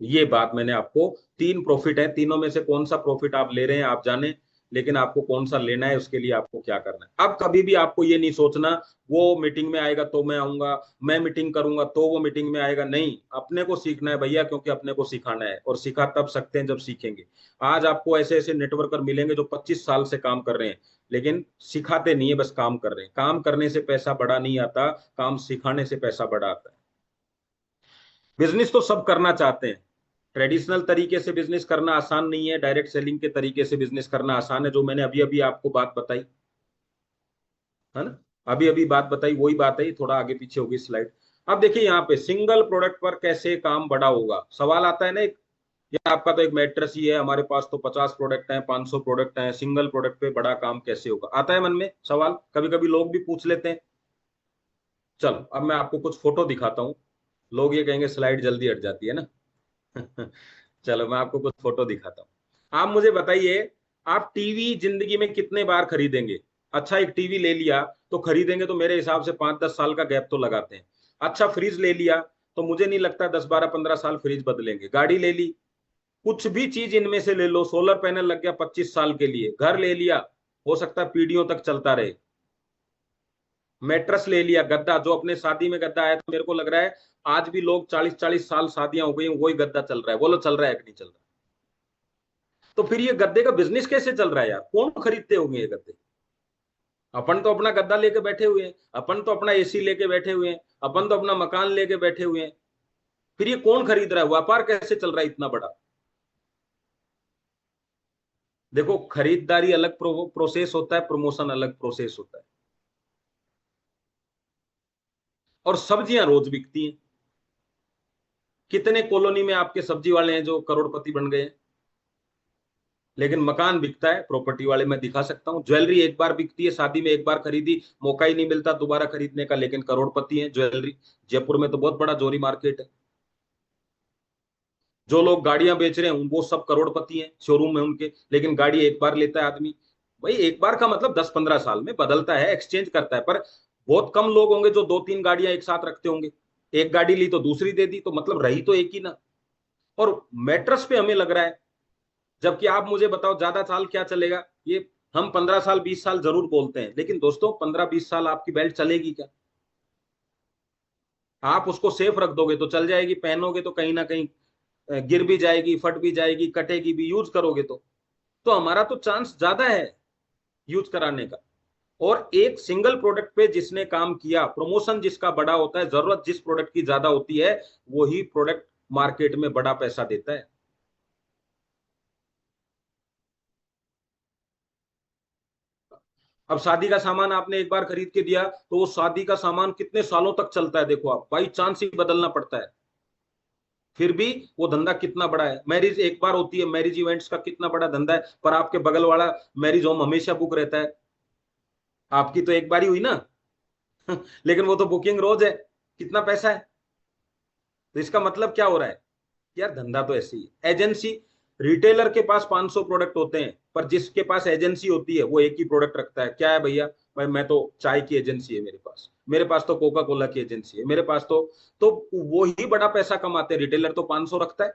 ये बात मैंने आपको, 3 प्रॉफिट है, तीनों में से कौन सा प्रॉफिट आप ले रहे हैं आप जाने, लेकिन आपको कौन सा लेना है उसके लिए आपको क्या करना है। अब कभी भी आपको ये नहीं सोचना वो मीटिंग में आएगा तो मैं आऊंगा, मैं मीटिंग करूंगा तो वो मीटिंग में आएगा, नहीं। अपने को सीखना है भैया, क्योंकि अपने को सिखाना है, और सिखा तब सकते हैं जब सीखेंगे। आज आपको ऐसे ऐसे नेटवर्कर मिलेंगे जो 25 साल से काम कर रहे हैं, लेकिन सिखाते नहीं है, बस काम कर रहे हैं। काम करने से पैसा बड़ा नहीं आता, काम सिखाने से पैसा बड़ा आता है। बिजनेस तो सब करना चाहते हैं, ट्रेडिशनल तरीके से बिजनेस करना आसान नहीं है, डायरेक्ट सेलिंग के तरीके से बिजनेस करना आसान है, जो मैंने अभी अभी आपको बात बताई है ना, अभी अभी बात बताई वही बात है, थोड़ा आगे पीछे होगी स्लाइड। अब देखिए यहाँ पे सिंगल प्रोडक्ट पर कैसे काम बड़ा होगा, सवाल आता है ना एक, यार आपका तो एक मैट्रेस ही है, हमारे पास तो 50 प्रोडक्ट हैं, 500 प्रोडक्ट हैं, सिंगल प्रोडक्ट पे बड़ा काम कैसे होगा, आता है मन में सवाल, कभी कभी लोग भी पूछ लेते हैं। चलो अब मैं आपको कुछ फोटो दिखाता हूँ, लोग ये कहेंगे स्लाइड जल्दी हट जाती है ना। चलो मैं आपको कुछ फोटो दिखाता हूँ। आप मुझे बताइए, आप टीवी जिंदगी में कितने बार खरीदेंगे? अच्छा एक टीवी ले लिया तो खरीदेंगे तो मेरे हिसाब से 5-10 साल का गैप तो लगाते हैं। अच्छा फ्रिज ले लिया तो मुझे नहीं लगता 10-12-15 साल फ्रिज बदलेंगे। गाड़ी ले ली, कुछ भी चीज इनमें से ले लो, सोलर पैनल लग गया 25 साल के लिए, घर ले लिया हो सकता है पीढ़ियों तक चलता रहे। मैट्रेस ले लिया, गद्दा, जो अपने शादी में गद्दा आया तो मेरे को लग रहा है आज भी लोग 40-40 साल शादियां हो गई वही गद्दा चल रहा है, बोलो चल रहा है कि नहीं चल रहा? तो फिर ये गद्दे का बिजनेस कैसे चल रहा है यार? कौन खरीदते होंगे ये गद्दे? अपन तो अपना गद्दा लेके बैठे हुए हैं, अपन तो अपना एसी लेके बैठे हुए हैं, अपन तो अपना मकान लेके बैठे हुए हैं, फिर ये कौन खरीद रहा है? व्यापार कैसे चल रहा है इतना बड़ा? देखो खरीदारी अलग प्रोसेस होता है, प्रमोशन अलग प्रोसेस होता है। और सब्जियां रोज बिकती हैं, कितने कॉलोनी में आपके सब्जी वाले हैं जो करोड़पति बन गए हैं? लेकिन मकान बिकता है, प्रॉपर्टी वाले मैं दिखा सकता हूँ। ज्वेलरी एक बार बिकती है, शादी में एक बार खरीदी, मौका ही नहीं मिलता दोबारा खरीदने का, लेकिन करोड़पति है ज्वेलरी। जयपुर में तो बहुत बड़ा जोरी मार्केट है। जो लोग गाड़ियां बेच रहे हैं वो सब करोड़पति हैं शोरूम में उनके, लेकिन गाड़ी एक बार लेता है आदमी। भाई एक बार का मतलब 10-15 साल में बदलता है, एक्सचेंज करता है, पर बहुत कम लोग होंगे जो 2-3 गाड़ियां एक साथ रखते होंगे। एक गाड़ी ली तो दूसरी दे दी, तो मतलब रही तो एक ही ना। और मैट्रेस पे हमें लग रहा है, जबकि आप मुझे बताओ ज्यादा साल क्या चलेगा ये। हम 15 साल 20 साल जरूर बोलते हैं, लेकिन दोस्तों 15-20 साल आपकी बेल्ट चलेगी क्या? आप उसको सेफ रख दोगे तो चल जाएगी, पहनोगे तो कहीं ना कहीं गिर भी जाएगी, फट भी जाएगी, कटेगी भी, यूज करोगे तो हमारा तो चांस ज्यादा है यूज कराने का। और एक सिंगल प्रोडक्ट पे जिसने काम किया, प्रमोशन जिसका बड़ा होता है, जरूरत जिस प्रोडक्ट की ज्यादा होती है, वही प्रोडक्ट मार्केट में बड़ा पैसा देता है। अब शादी का सामान आपने एक बार खरीद के दिया तो वो शादी का सामान कितने सालों तक चलता है, देखो आप, बाई चांस ही बदलना पड़ता है, फिर भी वो धंधा कितना बड़ा है। मैरिज एक बार होती है, मैरिज इवेंट्स का कितना बड़ा धंधा है, पर आपके बगल वाला मैरिज होम हमेशा बुक रहता है। आपकी तो एक बार ही हुई ना लेकिन वो तो बुकिंग रोज है, कितना पैसा है। तो इसका मतलब क्या हो रहा है यार, धंधा तो ऐसे ही है। एजेंसी, रिटेलर के पास 500 प्रोडक्ट होते हैं, पर जिसके पास एजेंसी होती है वो एक ही प्रोडक्ट रखता है। क्या है भैया? भाई मैं तो चाय की एजेंसी है मेरे पास तो कोका कोला की एजेंसी है मेरे पास तो वो ही बड़ा पैसा कमाते हैं। रिटेलर तो 500 रखता है।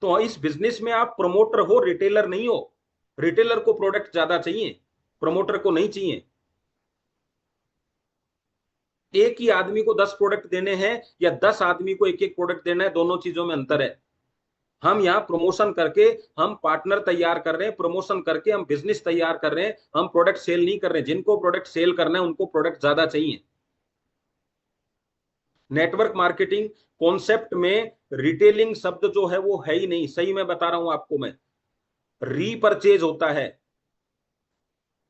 तो इस बिजनेस में आप प्रमोटर हो, रिटेलर नहीं हो। रिटेलर को प्रोडक्ट ज्यादा चाहिए, प्रमोटर को नहीं चाहिए। एक ही आदमी को 10 प्रोडक्ट देने हैं या 10 आदमी को एक एक प्रोडक्ट देना है, दोनों चीजों में अंतर है। हम यहाँ प्रमोशन करके हम पार्टनर तैयार कर रहे हैं, प्रमोशन करके हम बिजनेस तैयार कर रहे हैं, हम प्रोडक्ट सेल नहीं कर रहे हैं। जिनको प्रोडक्ट सेल करना है उनको प्रोडक्ट ज्यादा चाहिए। नेटवर्क मार्केटिंग कॉन्सेप्ट में रिटेलिंग शब्द जो है वो है ही नहीं, सही मैं बता रहा हूं आपको। मैं रीपरचेज होता है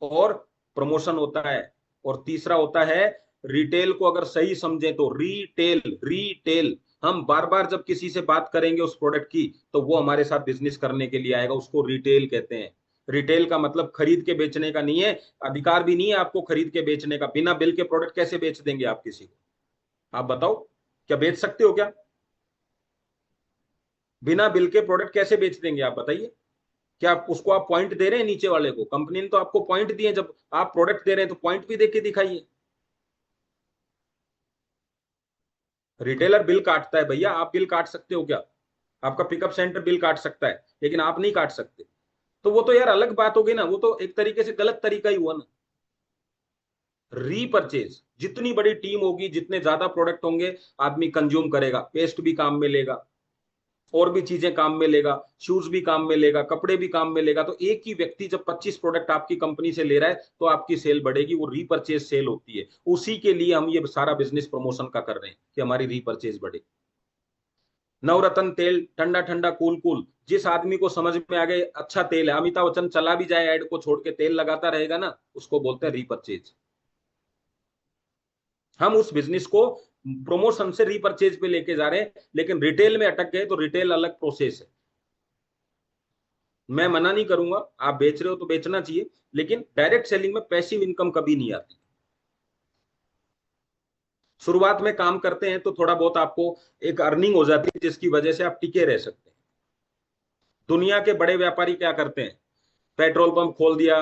और प्रमोशन होता है, और तीसरा होता है रिटेल को अगर सही समझे तो रिटेल। रिटेल हम बार बार जब किसी से बात करेंगे उस प्रोडक्ट की, तो वो हमारे साथ बिजनेस करने के लिए आएगा, उसको रिटेल कहते हैं। रिटेल का मतलब खरीद के बेचने का नहीं है, अधिकार भी नहीं है आपको खरीद के बेचने का। बिना बिल के प्रोडक्ट कैसे बेच देंगे आप किसी को? आप बताओ, क्या बेच सकते हो क्या? बिना बिल के प्रोडक्ट कैसे बेच देंगे आप बताइए? क्या आप उसको आप पॉइंट दे रहे हैं नीचे वाले को? कंपनी ने तो आपको पॉइंट दिए, जब आप प्रोडक्ट दे रहे हैं तो पॉइंट भी दे के दिखाइए। रिटेलर बिल काटता है भैया, आप बिल काट सकते हो क्या? आपका पिकअप सेंटर बिल काट सकता है, लेकिन आप नहीं काट सकते। तो वो तो यार अलग बात होगी ना, वो तो एक तरीके से गलत तरीका ही हुआ ना। रीपरचेज, जितनी बड़ी टीम होगी, जितने ज्यादा प्रोडक्ट होंगे, आदमी कंज्यूम करेगा, पेस्ट भी काम में लेगा, और भी चीजें काम में लेगा, शूज भी काम में लेगा, कपड़े भी काम में लेगा। तो एक ही व्यक्ति जब 25 प्रोडक्ट आपकी कंपनी से ले रहा है तो आपकी सेल बढ़ेगी, वो रीपरचेज सेल होती है। उसी के लिए हम ये सारा बिजनेस प्रमोशन का कर रहे हैं कि हमारी रीपरचेज बढ़े। नवरत्न तेल, ठंडा ठंडा कूल कूल, जिस आदमी को समझ में आ गए अच्छा तेल है, अमिताभ बच्चन चला भी जाए एड को छोड़ के तेल लगाता रहेगा ना, उसको बोलते हैं रीपरचेज। हम उस बिजनेस को प्रमोशन से रीपरचेज पे लेके जा रहे हैं, लेकिन रिटेल में अटक गए तो रिटेल अलग प्रोसेस है। मैं मना नहीं करूंगा, आप बेच रहे हो तो बेचना चाहिए, लेकिन डायरेक्ट सेलिंग में पैसिव इनकम कभी नहीं आती। शुरुआत में काम करते हैं तो थोड़ा बहुत आपको एक अर्निंग हो जाती है, जिसकी वजह से आप टिके रह सकते हैं। दुनिया के बड़े व्यापारी क्या करते हैं? पेट्रोल पंप खोल दिया,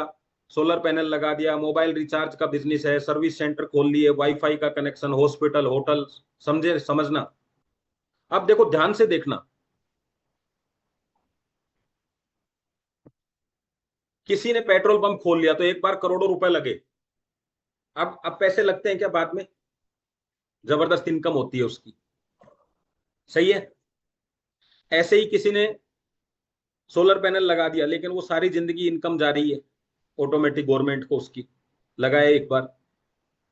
सोलर पैनल लगा दिया, मोबाइल रिचार्ज का बिजनेस है, सर्विस सेंटर खोल लिए, वाईफाई का कनेक्शन, हॉस्पिटल, होटल, समझे समझना। अब देखो ध्यान से देखना, किसी ने पेट्रोल पंप खोल लिया तो एक बार करोड़ों रुपए लगे। अब पैसे लगते हैं क्या बाद में? जबरदस्त इनकम होती है उसकी, सही है। ऐसे ही किसी ने सोलर पैनल लगा दिया, लेकिन वो सारी जिंदगी इनकम जा रही है ऑटोमेटिक, गवर्नमेंट को उसकी लगाया एक बार।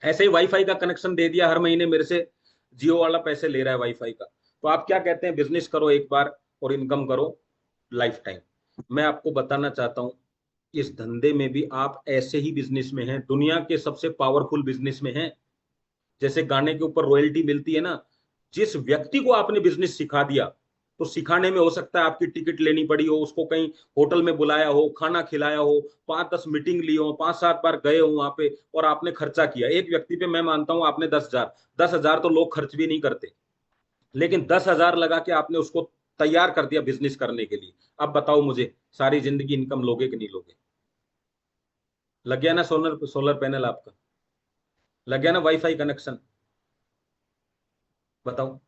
ऐसे ही वाईफाई का कनेक्शन दे दिया, हर महीने मेरे से जियो वाला पैसे ले रहा है वाईफाई का। तो आप क्या कहते हैं? बिजनेस करो एक बार और इनकम करो लाइफ टाइम। मैं आपको बताना चाहता हूं, इस धंधे में भी आप ऐसे ही बिजनेस में हैं, दुनिया के सबसे पावरफुल बिजनेस में हैं। जैसे गाने के ऊपर रॉयल्टी मिलती है ना, जिस व्यक्ति को आपने बिजनेस सिखा दिया, तो सिखाने में हो सकता है आपकी टिकट लेनी पड़ी हो, उसको कहीं होटल में बुलाया हो, खाना खिलाया हो, 5-10 मीटिंग ली हो, 5-7 बार गए हो वहां पे, और आपने खर्चा किया एक व्यक्ति पे। मैं मानता हूं आपने 10,000 तो लोग खर्च भी नहीं करते, लेकिन 10,000 लगा के आपने उसको तैयार कर दिया बिजनेस करने के लिए। अब बताओ मुझे, सारी जिंदगी इनकम लोगे कि नहीं लोगे? लग गया ना सोलर सोलर पैनल आपका, लग गया ना वाईफाई कनेक्शन? बताओ,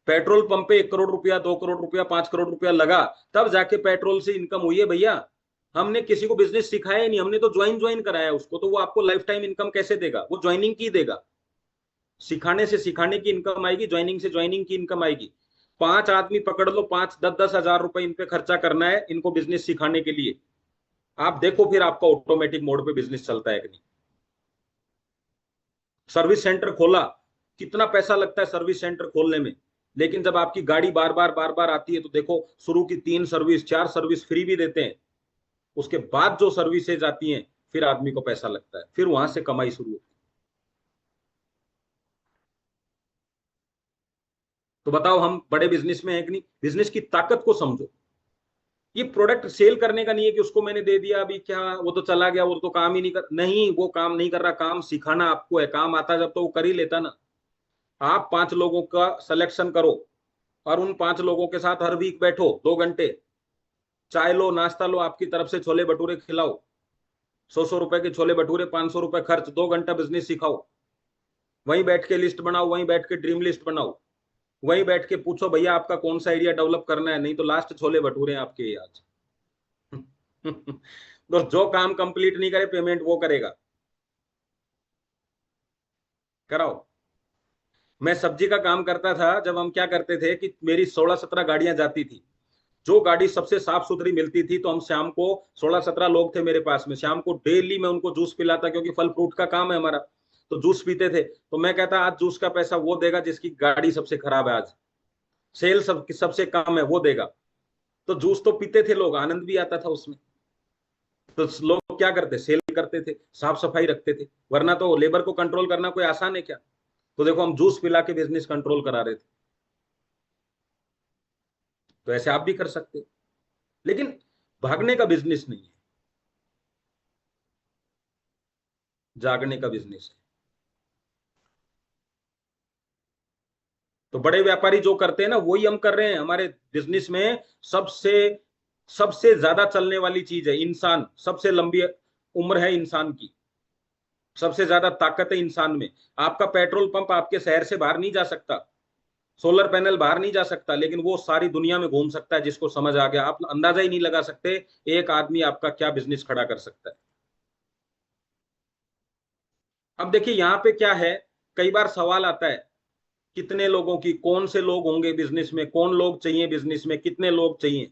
पेट्रोल पंप पे 1 करोड़ रुपया, 2 करोड़ रुपया, 5 करोड़ रुपया लगा, तब जाके पेट्रोल से इनकम हुई है भैया। हमने किसी को बिजनेस सिखाया ही नहीं, हमने तो ज्वाइन कराया उसको, तो वो आपको लाइफ टाइम इनकम कैसे देगा? वो ज्वाइनिंग की देगा। सिखाने से सिखाने की इनकम आएगी, ज्वाइनिंग से ज्वाइनिंग की इनकम आएगी। 5 आदमी पकड़ लो, 5-10-10 हजार रुपए इन पे खर्चा करना है इनको बिजनेस सिखाने के लिए। आप देखो फिर आपका ऑटोमेटिक मोड पे बिजनेस चलता है कि नहीं। सर्विस सेंटर खोला, कितना पैसा लगता है सर्विस सेंटर खोलने में, लेकिन जब आपकी गाड़ी बार बार आती है तो देखो, शुरू की 3 सर्विस 4 सर्विस फ्री भी देते हैं, उसके बाद जो सर्विसेज आती हैं फिर आदमी को पैसा लगता है, फिर वहां से कमाई शुरू होती है। तो बताओ, हम बड़े बिजनेस में है कि नहीं? बिजनेस की ताकत को समझो। ये प्रोडक्ट सेल करने का नहीं है कि उसको मैंने दे दिया, अभी क्या वो तो चला गया, वो तो काम ही नहीं कर, नहीं, वो काम नहीं कर रहा, काम सिखाना आपको है। काम आता जब तो वो कर ही लेता ना। आप 5 लोगों का सिलेक्शन करो और उन 5 लोगों के साथ हर वीक बैठो, 2 घंटे, चाय लो, नाश्ता लो, आपकी तरफ से छोले भटूरे खिलाओ, 100-100 रुपए के छोले भटूरे, 500 रुपए खर्च, 2 घंटा बिजनेस सिखाओ। वहीं बैठ के लिस्ट बनाओ, वहीं बैठ के ड्रीम लिस्ट बनाओ, वहीं बैठ के पूछो भैया आपका कौन सा एरिया डेवलप करना है, नहीं तो लास्ट छोले भटूरे आपके आज। तो जो काम कंप्लीट नहीं करे पेमेंट वो करेगा। कराओ। मैं सब्जी का काम करता था, जब हम क्या करते थे कि मेरी 16-17 गाड़ियां जाती थी, जो गाड़ी सबसे साफ सुथरी मिलती थी तो हम शाम को, 16-17 लोग थे मेरे पास में, शाम को डेली मैं उनको जूस पिलाता, क्योंकि फल फ्रूट का काम है हमारा, तो जूस पीते थे। तो मैं कहता आज जूस का पैसा वो देगा जिसकी गाड़ी सबसे खराब है, आज सेल सबसे कम है वो देगा। तो जूस तो पीते थे लोग, आनंद भी आता था उसमें। तो लोग क्या करते, सेल करते थे, साफ सफाई रखते थे, वरना तो लेबर को कंट्रोल करना कोई आसान है क्या? तो देखो, हम जूस पिला के बिजनेस कंट्रोल करा रहे थे। तो ऐसे आप भी कर सकते हो, लेकिन भागने का बिजनेस नहीं है, जागने का बिजनेस है। तो बड़े व्यापारी जो करते हैं ना, वही हम कर रहे हैं हमारे बिजनेस में। सबसे सबसे ज्यादा चलने वाली चीज है इंसान, सबसे लंबी उम्र है इंसान की, सबसे ज्यादा ताकत है इंसान में। आपका पेट्रोल पंप आपके शहर से बाहर नहीं जा सकता, सोलर पैनल बाहर नहीं जा सकता, लेकिन वो सारी दुनिया में घूम सकता है। जिसको समझ आ गया, आप अंदाजा ही नहीं लगा सकते एक आदमी आपका क्या बिजनेस खड़ा कर सकता है। अब देखिए यहाँ पे क्या है, कई बार सवाल आता है, कितने लोगों की, कौन से लोग होंगे बिजनेस में, कौन लोग चाहिए बिजनेस में, कितने लोग चाहिए,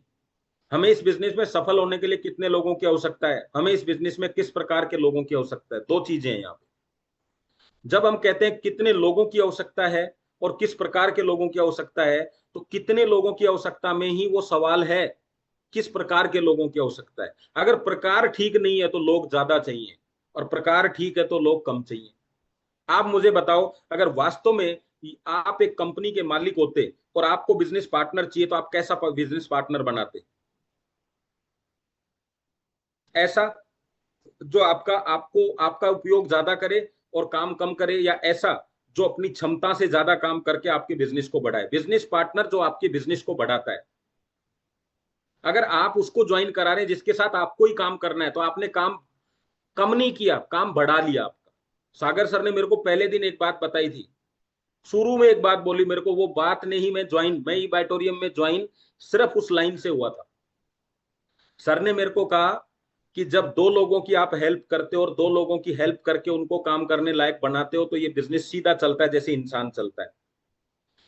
हमें इस बिजनेस में सफल होने के लिए कितने लोगों की आवश्यकता है, हमें इस बिजनेस में किस प्रकार के लोगों की आवश्यकता है। 2 चीजें हैं यहाँ पे। जब हम कहते हैं कितने लोगों की आवश्यकता है और किस प्रकार के लोगों की आवश्यकता है, तो कितने लोगों की आवश्यकता में ही वो सवाल है किस प्रकार के लोगों की आवश्यकता है। अगर प्रकार ठीक नहीं है तो लोग ज्यादा चाहिए, और प्रकार ठीक है तो लोग कम चाहिए। आप मुझे बताओ, अगर वास्तव में आप एक कंपनी के मालिक होते और आपको बिजनेस पार्टनर चाहिए, तो आप कैसा बिजनेस पार्टनर बनाते? ऐसा जो आपका उपयोग ज्यादा करे और काम कम करे, या ऐसा जो अपनी क्षमता से ज्यादा काम करके आपके बिजनेस को बढ़ाए? बिजनेस पार्टनर जो आपके बिजनेस को बढ़ाता है। अगर आप उसको ज्वाइन करा रहे हैं जिसके साथ आपको ही काम करना है, तो आपने काम कम नहीं किया, काम बढ़ा लिया आपका। सागर सर ने मेरे को पहले दिन एक बात बताई थी, शुरू में एक बात बोली मेरे को, वो बात नहीं, मैं ईबैटोरियम में ज्वाइन सिर्फ उस लाइन से हुआ था। सर ने मेरे को कहा कि जब 2 लोगों की आप हेल्प करते हो और 2 लोगों की हेल्प करके उनको काम करने लायक बनाते हो, तो ये बिजनेस सीधा चलता है जैसे इंसान चलता है।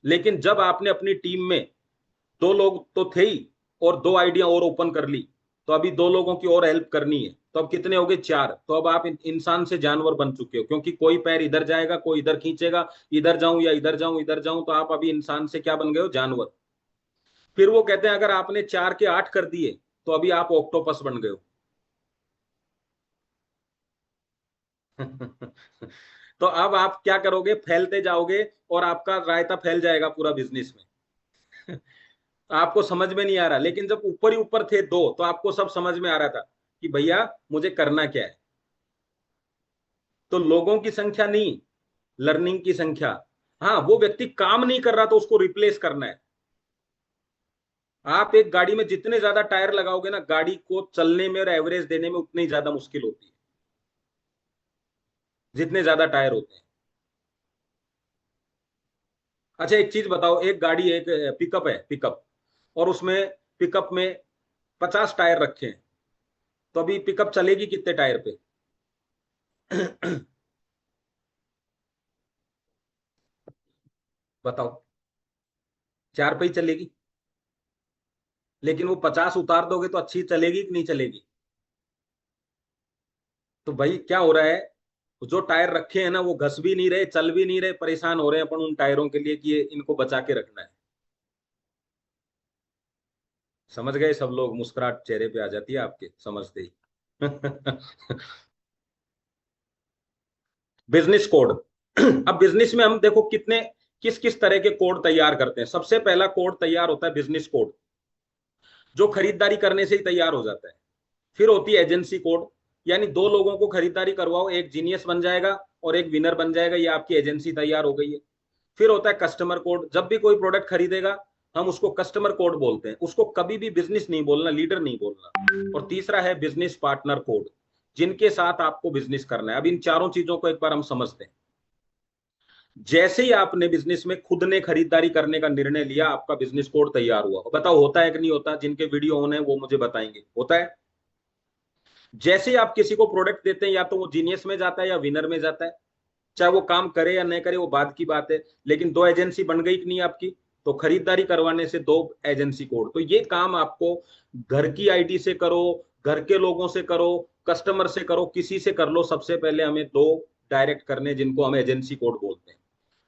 लेकिन जब आपने अपनी टीम में 2 लोग तो थे ही, और 2 आइडिया और ओपन कर ली, तो अभी 2 लोगों की और हेल्प करनी है, तो अब कितने हो गए? 4। तो अब आप इंसान से जानवर बन चुके हो, क्योंकि कोई पैर इधर जाएगा, कोई इधर खींचेगा, इधर जाऊं या इधर जाऊं, इधर जाऊं, तो आप अभी इंसान से क्या बन गए हो? जानवर। फिर वो कहते हैं अगर आपने 4 के 8 कर दिए, तो अभी आप ऑक्टोपस बन गए हो। तो अब आप क्या करोगे, फैलते जाओगे और आपका रायता फैल जाएगा पूरा बिजनेस में। आपको समझ में नहीं आ रहा, लेकिन जब ऊपर ही ऊपर थे दो तो आपको सब समझ में आ रहा था कि भैया मुझे करना क्या है। तो लोगों की संख्या नहीं, लर्निंग की संख्या। हाँ, वो व्यक्ति काम नहीं कर रहा तो उसको रिप्लेस करना है। आप एक गाड़ी में जितने ज्यादा टायर लगाओगे ना, गाड़ी को चलने में और एवरेज देने में उतनी ज्यादा मुश्किल होती है, जितने ज्यादा टायर होते हैं। अच्छा एक चीज बताओ, एक गाड़ी, एक पिकअप है, पिकअप, और उसमें पिकअप में 50 टायर रखे हैं, तो अभी पिकअप चलेगी कितने टायर पे? बताओ, 4 पे ही चलेगी। लेकिन वो 50 उतार दोगे तो अच्छी चलेगी कि नहीं चलेगी? तो भाई क्या हो रहा है, जो टायर रखे हैं ना वो घस भी नहीं रहे, चल भी नहीं रहे, परेशान हो रहे हैं अपन उन टायरों के लिए कि ये इनको बचा के रखना है। समझ गए सब लोग? मुस्कुराहट चेहरे पे आ जाती है आपके समझते ही। Business code. अब बिजनेस में हम देखो कितने किस किस तरह के कोड तैयार करते हैं। सबसे पहला कोड तैयार होता है बिजनेस कोड, जो खरीदारी करने से ही तैयार हो जाता है। फिर होती है एजेंसी कोड, यानी दो लोगों को खरीदारी करवाओ, एक जीनियस बन जाएगा और एक विनर बन जाएगा, ये आपकी एजेंसी तैयार हो गई है। फिर होता है कस्टमर कोड, जब भी कोई प्रोडक्ट खरीदेगा हम उसको कस्टमर कोड बोलते हैं, उसको कभी भी बिजनेस नहीं बोलना, लीडर नहीं बोलना। और तीसरा है बिजनेस पार्टनर कोड, जिनके साथ आपको बिजनेस करना है। अब इन चारों चीजों को एक बार हम समझते हैं। जैसे ही आपने बिजनेस में खुद ने खरीदारी करने का निर्णय लिया, आपका बिजनेस कोड तैयार हुआ। बताओ होता है कि नहीं होता? जिनके वीडियो ऑन है वो मुझे बताएंगे, होता है। जैसे ही आप किसी को प्रोडक्ट देते हैं, या तो वो जीनियस में जाता है या विनर में जाता है। चाहे वो काम करे या नहीं करे वो बाद की बात है, लेकिन दो एजेंसी बन गई कि नहीं आपकी? तो खरीदारी करवाने से दो एजेंसी कोड। तो ये काम आपको घर की आईडी से करो, घर के लोगों से करो, कस्टमर से करो, किसी से कर लो, सबसे पहले हमें दो डायरेक्ट करने, जिनको हम एजेंसी कोड बोलते हैं।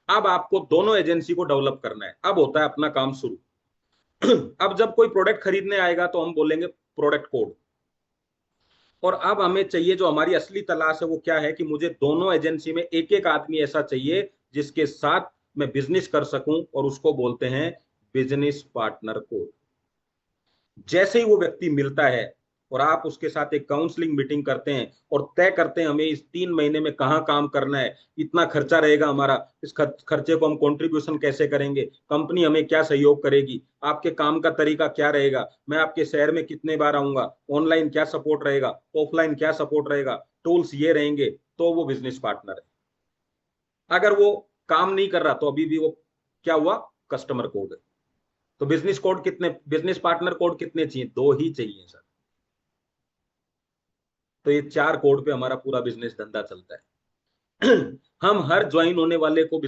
अब आपको दोनों एजेंसी को डेवलप करना है, अब होता है अपना काम शुरू। अब जब कोई प्रोडक्ट खरीदने आएगा तो हम बोलेंगे प्रोडक्ट कोड। और अब हमें चाहिए, जो हमारी असली तलाश है वो क्या है, कि मुझे दोनों एजेंसी में एक एक आदमी ऐसा चाहिए जिसके साथ मैं बिजनेस कर सकूं, और उसको बोलते हैं बिजनेस पार्टनर कोड। जैसे ही वो व्यक्ति मिलता है और आप उसके साथ एक काउंसलिंग मीटिंग करते हैं और तय करते हैं हमें इस 3 महीने में कहाँ काम करना है, इतना खर्चा रहेगा हमारा, इस खर्चे को हम कंट्रीब्यूशन कैसे करेंगे, कंपनी हमें क्या सहयोग करेगी, आपके काम का तरीका क्या रहेगा, मैं आपके शहर में कितने बार आऊंगा, ऑनलाइन क्या सपोर्ट रहेगा, ऑफलाइन क्या सपोर्ट रहेगा, टूल्स ये रहेंगे, तो वो बिजनेस पार्टनर है। अगर वो काम नहीं कर रहा तो अभी भी वो क्या हुआ, कस्टमर कोड है। तो बिजनेस कोड कितने, बिजनेस पार्टनर कोड कितने चाहिए? 2 ही चाहिए सर। तो ये 4 कोड पे हमारा पूरा बिजनेस धंधा चलता है। हम हर ज्वाइन होने वाले को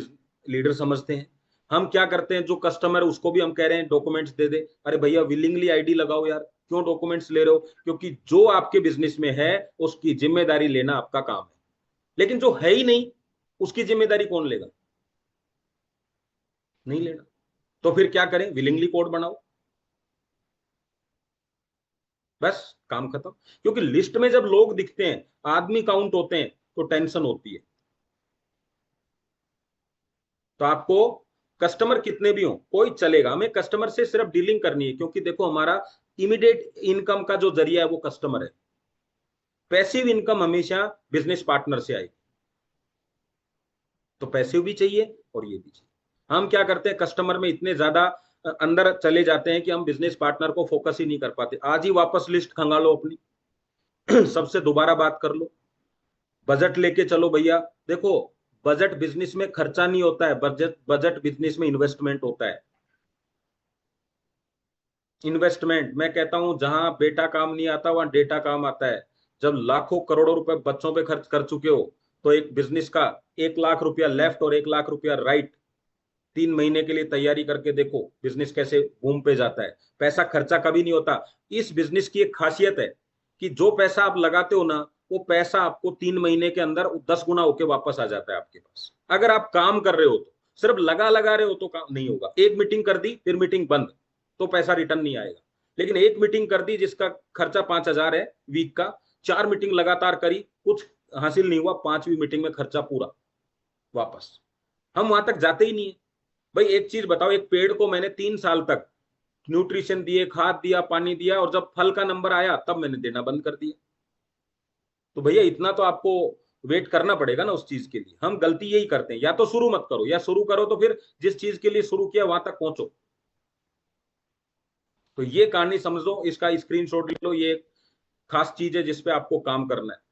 लीडर समझते हैं। हम क्या करते हैं, जो कस्टमर है उसको भी हम कह रहे हैं डॉक्यूमेंट्स दे दे। अरे भैया विलिंगली आईडी लगाओ यार, क्यों डॉक्यूमेंट्स ले रहे हो? क्योंकि जो आपके बिजनेस में है उसकी जिम्मेदारी लेना आपका काम है, लेकिन जो है ही नहीं उसकी जिम्मेदारी कौन लेगा? नहीं लेना। तो फिर क्या करें, विलिंगली कोड बनाओ, बस काम खत्म। क्योंकि लिस्ट में जब लोग दिखते हैं, आदमी काउंट होते हैं, तो टेंशन होती है। तो आपको कस्टमर कितने भी हो कोई चलेगा, हमें कस्टमर से सिर्फ डीलिंग करनी है, क्योंकि देखो हमारा इमीडिएट इनकम का जो जरिया है वो कस्टमर है। पैसिव इनकम हमेशा बिजनेस पार्टनर से आएगी। तो पैसिव भी चाहिए और ये भी चाहिए। हम क्या करते हैं, कस्टमर में इतने ज्यादा अंदर चले जाते हैं कि हम बिजनेस पार्टनर को फोकस ही नहीं कर पाते। आज ही वापस लिस्ट खंगालो अपनी, सबसे दोबारा बात कर लो, बजट लेके चलो भैया। देखो बजट बिजनेस में खर्चा नहीं होता है, बजट बजट बिजनेस में इन्वेस्टमेंट होता है। इन्वेस्टमेंट, मैं कहता हूं जहां बेटा काम नहीं आता वहां डेटा काम आता है। जब लाखों करोड़ों रुपए बच्चों पे खर्च कर चुके हो, तो एक बिजनेस का 1 लाख रुपया लेफ्ट और 1 लाख रुपया राइट, 3 महीने के लिए तैयारी करके देखो बिजनेस कैसे बूम पे जाता है। पैसा खर्चा कभी नहीं होता। इस बिजनेस की एक खासियत है कि जो पैसा आप लगाते हो ना, वो पैसा आपको 3 महीने के अंदर 10 गुना होके वापस आ जाता है आपके पास। अगर आप काम कर रहे हो तो, सिर्फ लगा रहे हो तो काम नहीं होगा। एक मीटिंग कर दी फिर मीटिंग बंद, तो पैसा रिटर्न नहीं आएगा। लेकिन एक मीटिंग कर दी जिसका खर्चा 5,000 है वीक का, 4 मीटिंग लगातार करी, कुछ हासिल नहीं हुआ, 5वीं मीटिंग में खर्चा पूरा। वापस। हम वहां तक जाते ही नहीं है। भाई एक चीज बताओ, एक पेड़ को मैंने 3 साल तक न्यूट्रिशन दिए, खाद दिया, पानी दिया, और जब फल का नंबर आया तब मैंने देना बंद कर दिया। तो भैया इतना तो आपको वेट करना पड़ेगा ना उस चीज के लिए। हम गलती यही करते हैं, या तो शुरू मत करो, या शुरू करो तो फिर जिस चीज के लिए शुरू किया वहां तक पहुंचो। तो ये कहानी समझ लो, इसका स्क्रीनशॉट ले लो, ये एक खास चीज है जिसपे आपको काम करना है।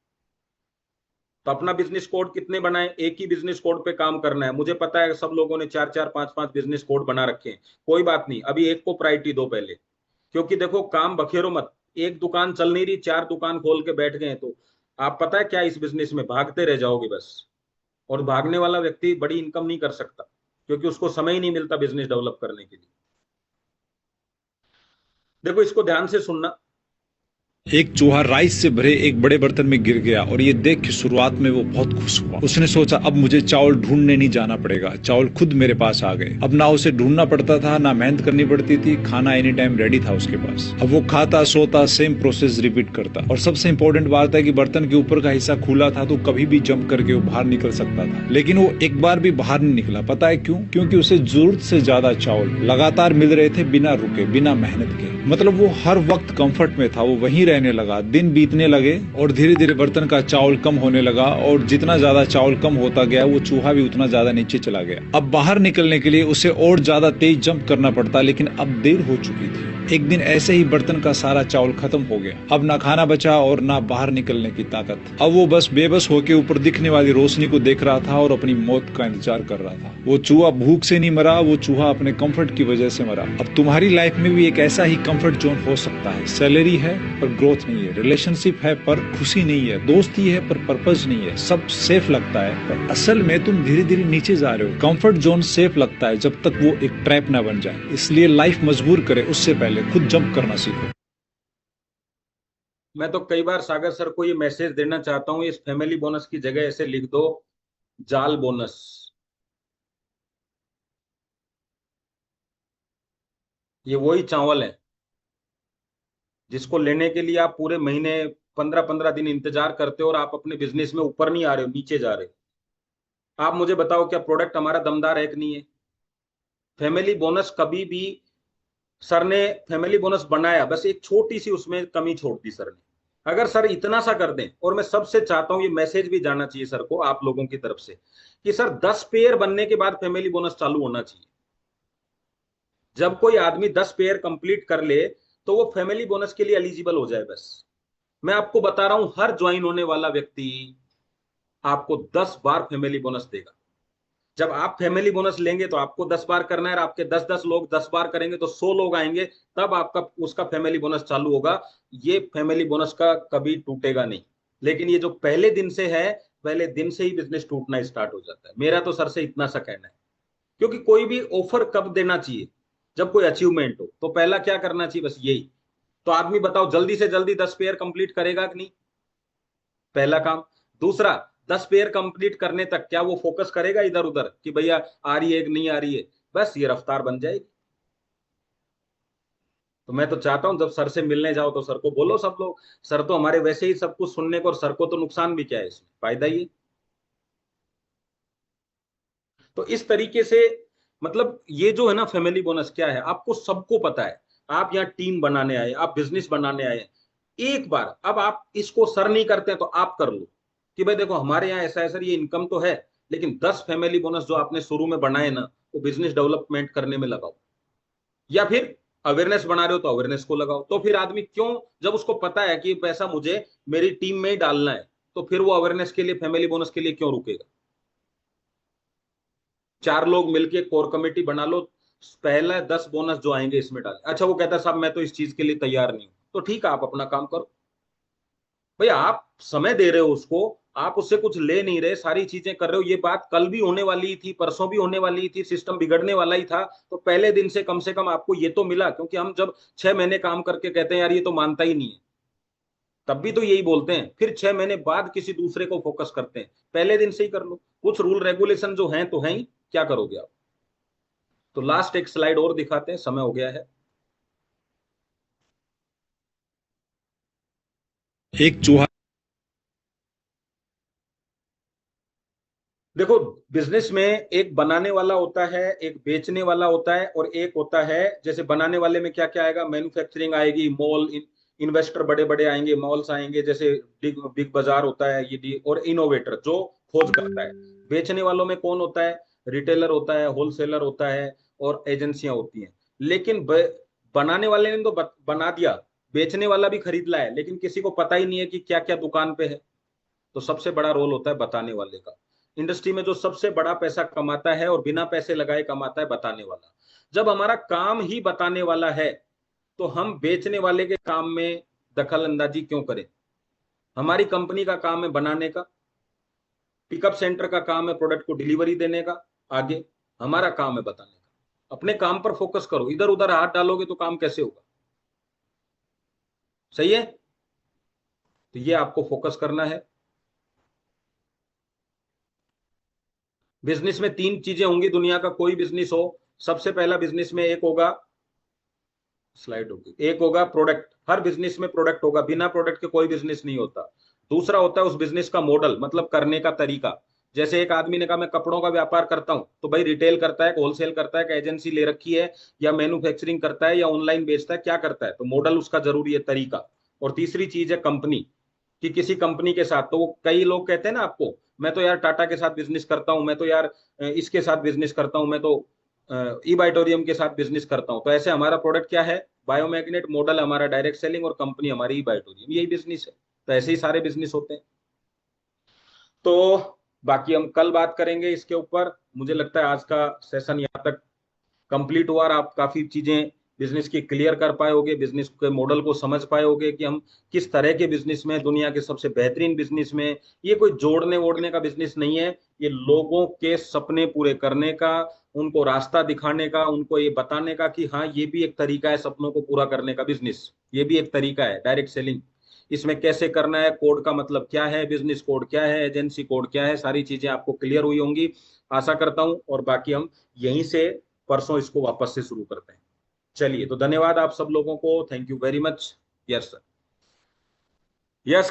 तो अपना बिजनेस कोड कितने बनाए? एक ही बिजनेस कोड पे काम करना है। मुझे पता है सब लोगों ने 4-4 5-5 बिजनेस कोड बना रखे हैं, कोई बात नहीं, अभी एक को प्रायोरिटी दो पहले। क्योंकि देखो काम बखेरो मत, एक दुकान चल नहीं रही, 4 दुकान खोल के बैठ गए तो आप पता है क्या, इस बिजनेस में भागते रह जाओगे बस। और भागने वाला व्यक्ति बड़ी इनकम नहीं कर सकता, क्योंकि उसको समय ही नहीं मिलता बिजनेस डेवलप करने के लिए। देखो इसको ध्यान से सुनना। एक चूहा राइस से भरे एक बड़े बर्तन में गिर गया और ये देख के शुरुआत में वो बहुत खुश हुआ। उसने सोचा अब मुझे चावल ढूंढने नहीं जाना पड़ेगा, चावल खुद मेरे पास आ गए। अब ना उसे ढूंढना पड़ता था, ना मेहनत करनी पड़ती थी, खाना एनी टाइम रेडी था उसके पास। अब वो खाता, सोता, सेम प्रोसेस रिपीट करता। और सबसे इंपॉर्टेंट बात है कि बर्तन के ऊपर का हिस्सा खुला था तो कभी भी जंप करके वो बाहर निकल सकता था, लेकिन वो एक बार भी बाहर नहीं निकला। पता है क्यों? क्योंकि उसे जरूरत से ज्यादा चावल लगातार मिल रहे थे, बिना रुके, बिना मेहनत के। मतलब वो हर वक्त कंफर्ट में था, वो वहीं रहने लगा। दिन बीतने लगे और धीरे धीरे बर्तन का चावल कम होने लगा, और जितना ज्यादा चावल कम होता गया वो चूहा भी उतना ज्यादा नीचे चला गया। अब बाहर निकलने के लिए उसे और ज्यादा तेज जंप करना पड़ता, लेकिन अब देर हो चुकी थी। एक दिन ऐसे ही बर्तन का सारा चावल खत्म हो गया। अब ना खाना बचा और ना बाहर निकलने की ताकत। अब वो बस बेबस होके ऊपर दिखने वाली रोशनी को देख रहा था और अपनी मौत का इंतजार कर रहा था। वो चूहा भूख से नहीं मरा, वो चूहा अपने कंफर्ट की वजह से मरा। अब तुम्हारी लाइफ में भी एक ऐसा ही कंफर्ट जोन हो सकता है। सैलरी है पर ग्रोथ नहीं है, रिलेशनशिप है पर खुशी नहीं है, दोस्ती है पर पर्पस नहीं है, सब सेफ लगता है पर असल में तुम धीरे धीरे नीचे जा रहे हो। कंफर्ट जोन सेफ लगता है जब तक वो एक ट्रैप ना बन जाए। इसलिए लाइफ मजबूर करे उससे पहले खुद जंप करना सीखो। मैं तो कई बार सागर सर को ये मैसेज देना चाहता हूँ, इस फैमिली बोनस की जगह ऐसे लिख दो, जाल बोनस। ये वही चावल है जिसको लेने के लिए आप पूरे महीने 15-15 दिन इंतजार करते हो, और आप अपने बिजनेस में ऊपर नहीं आ रहे हो, नीचे जा रहे हो। आप मुझे बताओ क्या प्रोडक्ट हमारा दमदार है कि नहीं है? फैमिली बोनस कभी भी, सर ने फैमिली बोनस बनाया, बस एक छोटी सी उसमें कमी छोड़ दी सर ने। अगर सर इतना सा कर दें, और मैं सबसे चाहता हूं ये मैसेज भी जाना चाहिए सर को आप लोगों की तरफ से, कि सर 10 पेयर बनने के बाद फैमिली बोनस चालू होना चाहिए। जब कोई आदमी 10 पेयर कंप्लीट कर ले तो वो फैमिली बोनस के लिए एलिजिबल हो जाए बस। मैं आपको बता रहा हूं, हर ज्वाइन होने वाला व्यक्ति आपको 10 बार फैमिली बोनस देगा। जब आप फैमिली बोनस लेंगे तो आपको 10 बार करना है, और आपके 10-10 लोग 10 बार करेंगे तो 100 लोग आएंगे, तब आपका उसका फैमिली बोनस चालू होगा। ये फैमिली बोनस का कभी टूटेगा नहीं। लेकिन ये जो पहले दिन से है, पहले दिन से ही बिजनेस टूटना स्टार्ट हो जाता है। मेरा तो सर से इतना सा कहना है। क्योंकि कोई भी ऑफर कब देना चाहिए? जब कोई अचीवमेंट हो, तो पहला क्या करना चाहिए? बस यही। तो आदमी बताओ जल्दी से जल्दी 10 पेयर कंप्लीट करेगा कि नहीं? पहला काम। दूसरा, 10 पेयर कंप्लीट करने तक क्या वो फोकस करेगा इधर उधर कि भैया आ रही है कि नहीं आ रही है? बस ये रफ्तार बन जाएगी। तो मैं तो चाहता हूं जब सर से मिलने जाओ तो सर को बोलो सब लोग, सर तो हमारे वैसे ही सब कुछ सुनने को, और सर को तो नुकसान भी क्या है, इसमें फायदा ही है। तो इस तरीके से, मतलब ये जो है ना फैमिली बोनस क्या है, आपको सबको पता है। आप यहाँ टीम बनाने आए, आप बिजनेस बनाने आए। एक बार अब आप इसको सर नहीं करते हैं तो आप कर लो, कि भाई देखो हमारे यहाँ ऐसा है सर, ये इनकम तो है, लेकिन 10 फैमिली बोनस जो आपने शुरू में बनाए ना, वो बिजनेस डेवलपमेंट करने में लगाओ। या फिर अवेयरनेस बना रहे हो तो अवेयरनेस को लगाओ। तो फिर आदमी क्यों, जब उसको पता है कि ये पैसा मुझे मेरी टीम में ही डालना है, तो फिर वो अवेयरनेस के लिए, फैमिली बोनस के लिए क्यों रुकेगा? 4 लोग मिलके कोर कमेटी बना लो, पहला 10 बोनस जो आएंगे इसमें डाल। अच्छा वो कहता है साहब मैं तो इस चीज के लिए तैयार नहीं हूं, तो ठीक है आप अपना काम करो। भाई आप समय दे रहे हो उसको, आप उससे कुछ ले नहीं रहे, सारी चीजें कर रहे हो। ये बात कल भी होने वाली थी, परसों भी होने वाली थी, सिस्टम बिगड़ने वाला ही था। तो पहले दिन से कम आपको ये तो मिला। क्योंकि हम जब 6 महीने काम करके कहते हैं यार ये तो मानता ही नहीं है, तब भी तो यही बोलते हैं, फिर 6 महीने बाद किसी दूसरे को फोकस करते हैं। पहले दिन से ही कर लो। कुछ रूल रेगुलेशन जो हैं तो हैं ही, क्या करोगे आप? तो लास्ट एक स्लाइड और दिखाते हैं, समय हो गया है। एक चूहा देखो, बिजनेस में एक बनाने वाला होता है, एक बेचने वाला होता है, और एक होता है, जैसे बनाने वाले में क्या क्या आएगा, मैन्युफैक्चरिंग आएगी, मॉल, इन्वेस्टर बड़े बड़े आएंगे, मॉल्स आएंगे, जैसे बिग बिग बाजार होता है ये, और इनोवेटर जो खोज करता है। बेचने वालों में कौन होता है, रिटेलर होता है, होलसेलर होता है, और एजेंसियां होती हैं। लेकिन बनाने वाले ने तो बना दिया, बेचने वाला भी खरीद लाया, लेकिन किसी को पता ही नहीं है कि क्या क्या दुकान पे है। तो सबसे बड़ा रोल होता है बताने वाले का। इंडस्ट्री में जो सबसे बड़ा पैसा कमाता है और बिना पैसे लगाए कमाता है, बताने वाला। जब हमारा काम ही बताने वाला है, तो हम बेचने वाले के काम में दखल अंदाजी क्यों करें। हमारी कंपनी का काम है बनाने का, पिकअप सेंटर का काम है प्रोडक्ट को डिलीवरी देने का आगे, हमारा काम है बताने का। अपने काम पर फोकस करो, इधर उधर हाथ डालोगे तो काम कैसे होगा। सही है, तो ये आपको फोकस करना है। बिजनेस में 3 चीजें होंगी, दुनिया का कोई बिजनेस हो। सबसे पहला बिजनेस में एक होगा, स्लाइड होगी, एक होगा प्रोडक्ट। हर बिजनेस में प्रोडक्ट होगा, बिना प्रोडक्ट के कोई बिजनेस नहीं होता। दूसरा होता है उस बिजनेस का मॉडल, मतलब करने का तरीका। जैसे एक आदमी ने कहा मैं कपड़ों का व्यापार करता हूं, तो भाई रिटेल करता है, होलसेल करता है, एजेंसी ले रखी है, या मैन्युफैक्चरिंग करता है, या ऑनलाइन बेचता है, क्या करता है, तो मॉडल उसका जरूरी है, तरीका। और तीसरी चीज है कंपनी, कि किसी कंपनी के साथ, तो वो कई लोग कहते हैं ना आपको, मैं तो यार टाटा के साथ बिजनेस करता हूं, मैं तो यार इसके साथ बिजनेस करता हूं, मैं तो ई बाइटोरियम के साथ बिजनेस करता हूं। तो ऐसे हमारा प्रोडक्ट क्या है, बायोमैग्नेट, मॉडल हमारा डायरेक्ट सेलिंग, और कंपनी हमारी ई बाइटोरियम, यही बिजनेस है। तो ऐसे ही सारे बिजनेस होते हैं। तो बाकी हम कल बात करेंगे इसके ऊपर। मुझे लगता है आज का सेशन यहाँ तक कंप्लीट हुआ, और आप काफी चीजें बिजनेस की क्लियर कर पाए होगे, बिजनेस के मॉडल को समझ पाए होगे कि हम किस तरह के बिजनेस में, दुनिया के सबसे बेहतरीन बिजनेस में, ये कोई जोड़ने वोड़ने का बिजनेस नहीं है, ये लोगों के सपने पूरे करने का, उनको रास्ता दिखाने का, उनको ये बताने का कि हाँ ये भी एक तरीका है सपनों को पूरा करने का बिजनेस, ये भी एक तरीका है डायरेक्ट सेलिंग। इसमें कैसे करना है, कोड का मतलब क्या है, बिजनेस कोड क्या है, एजेंसी कोड क्या है, सारी चीजें आपको क्लियर हुई होंगी, आशा करता हूं। और बाकी हम यहीं से परसों इसको वापस से शुरू करते हैं। चलिए, तो धन्यवाद आप सब लोगों को, thank you very much. Yes sir, yes.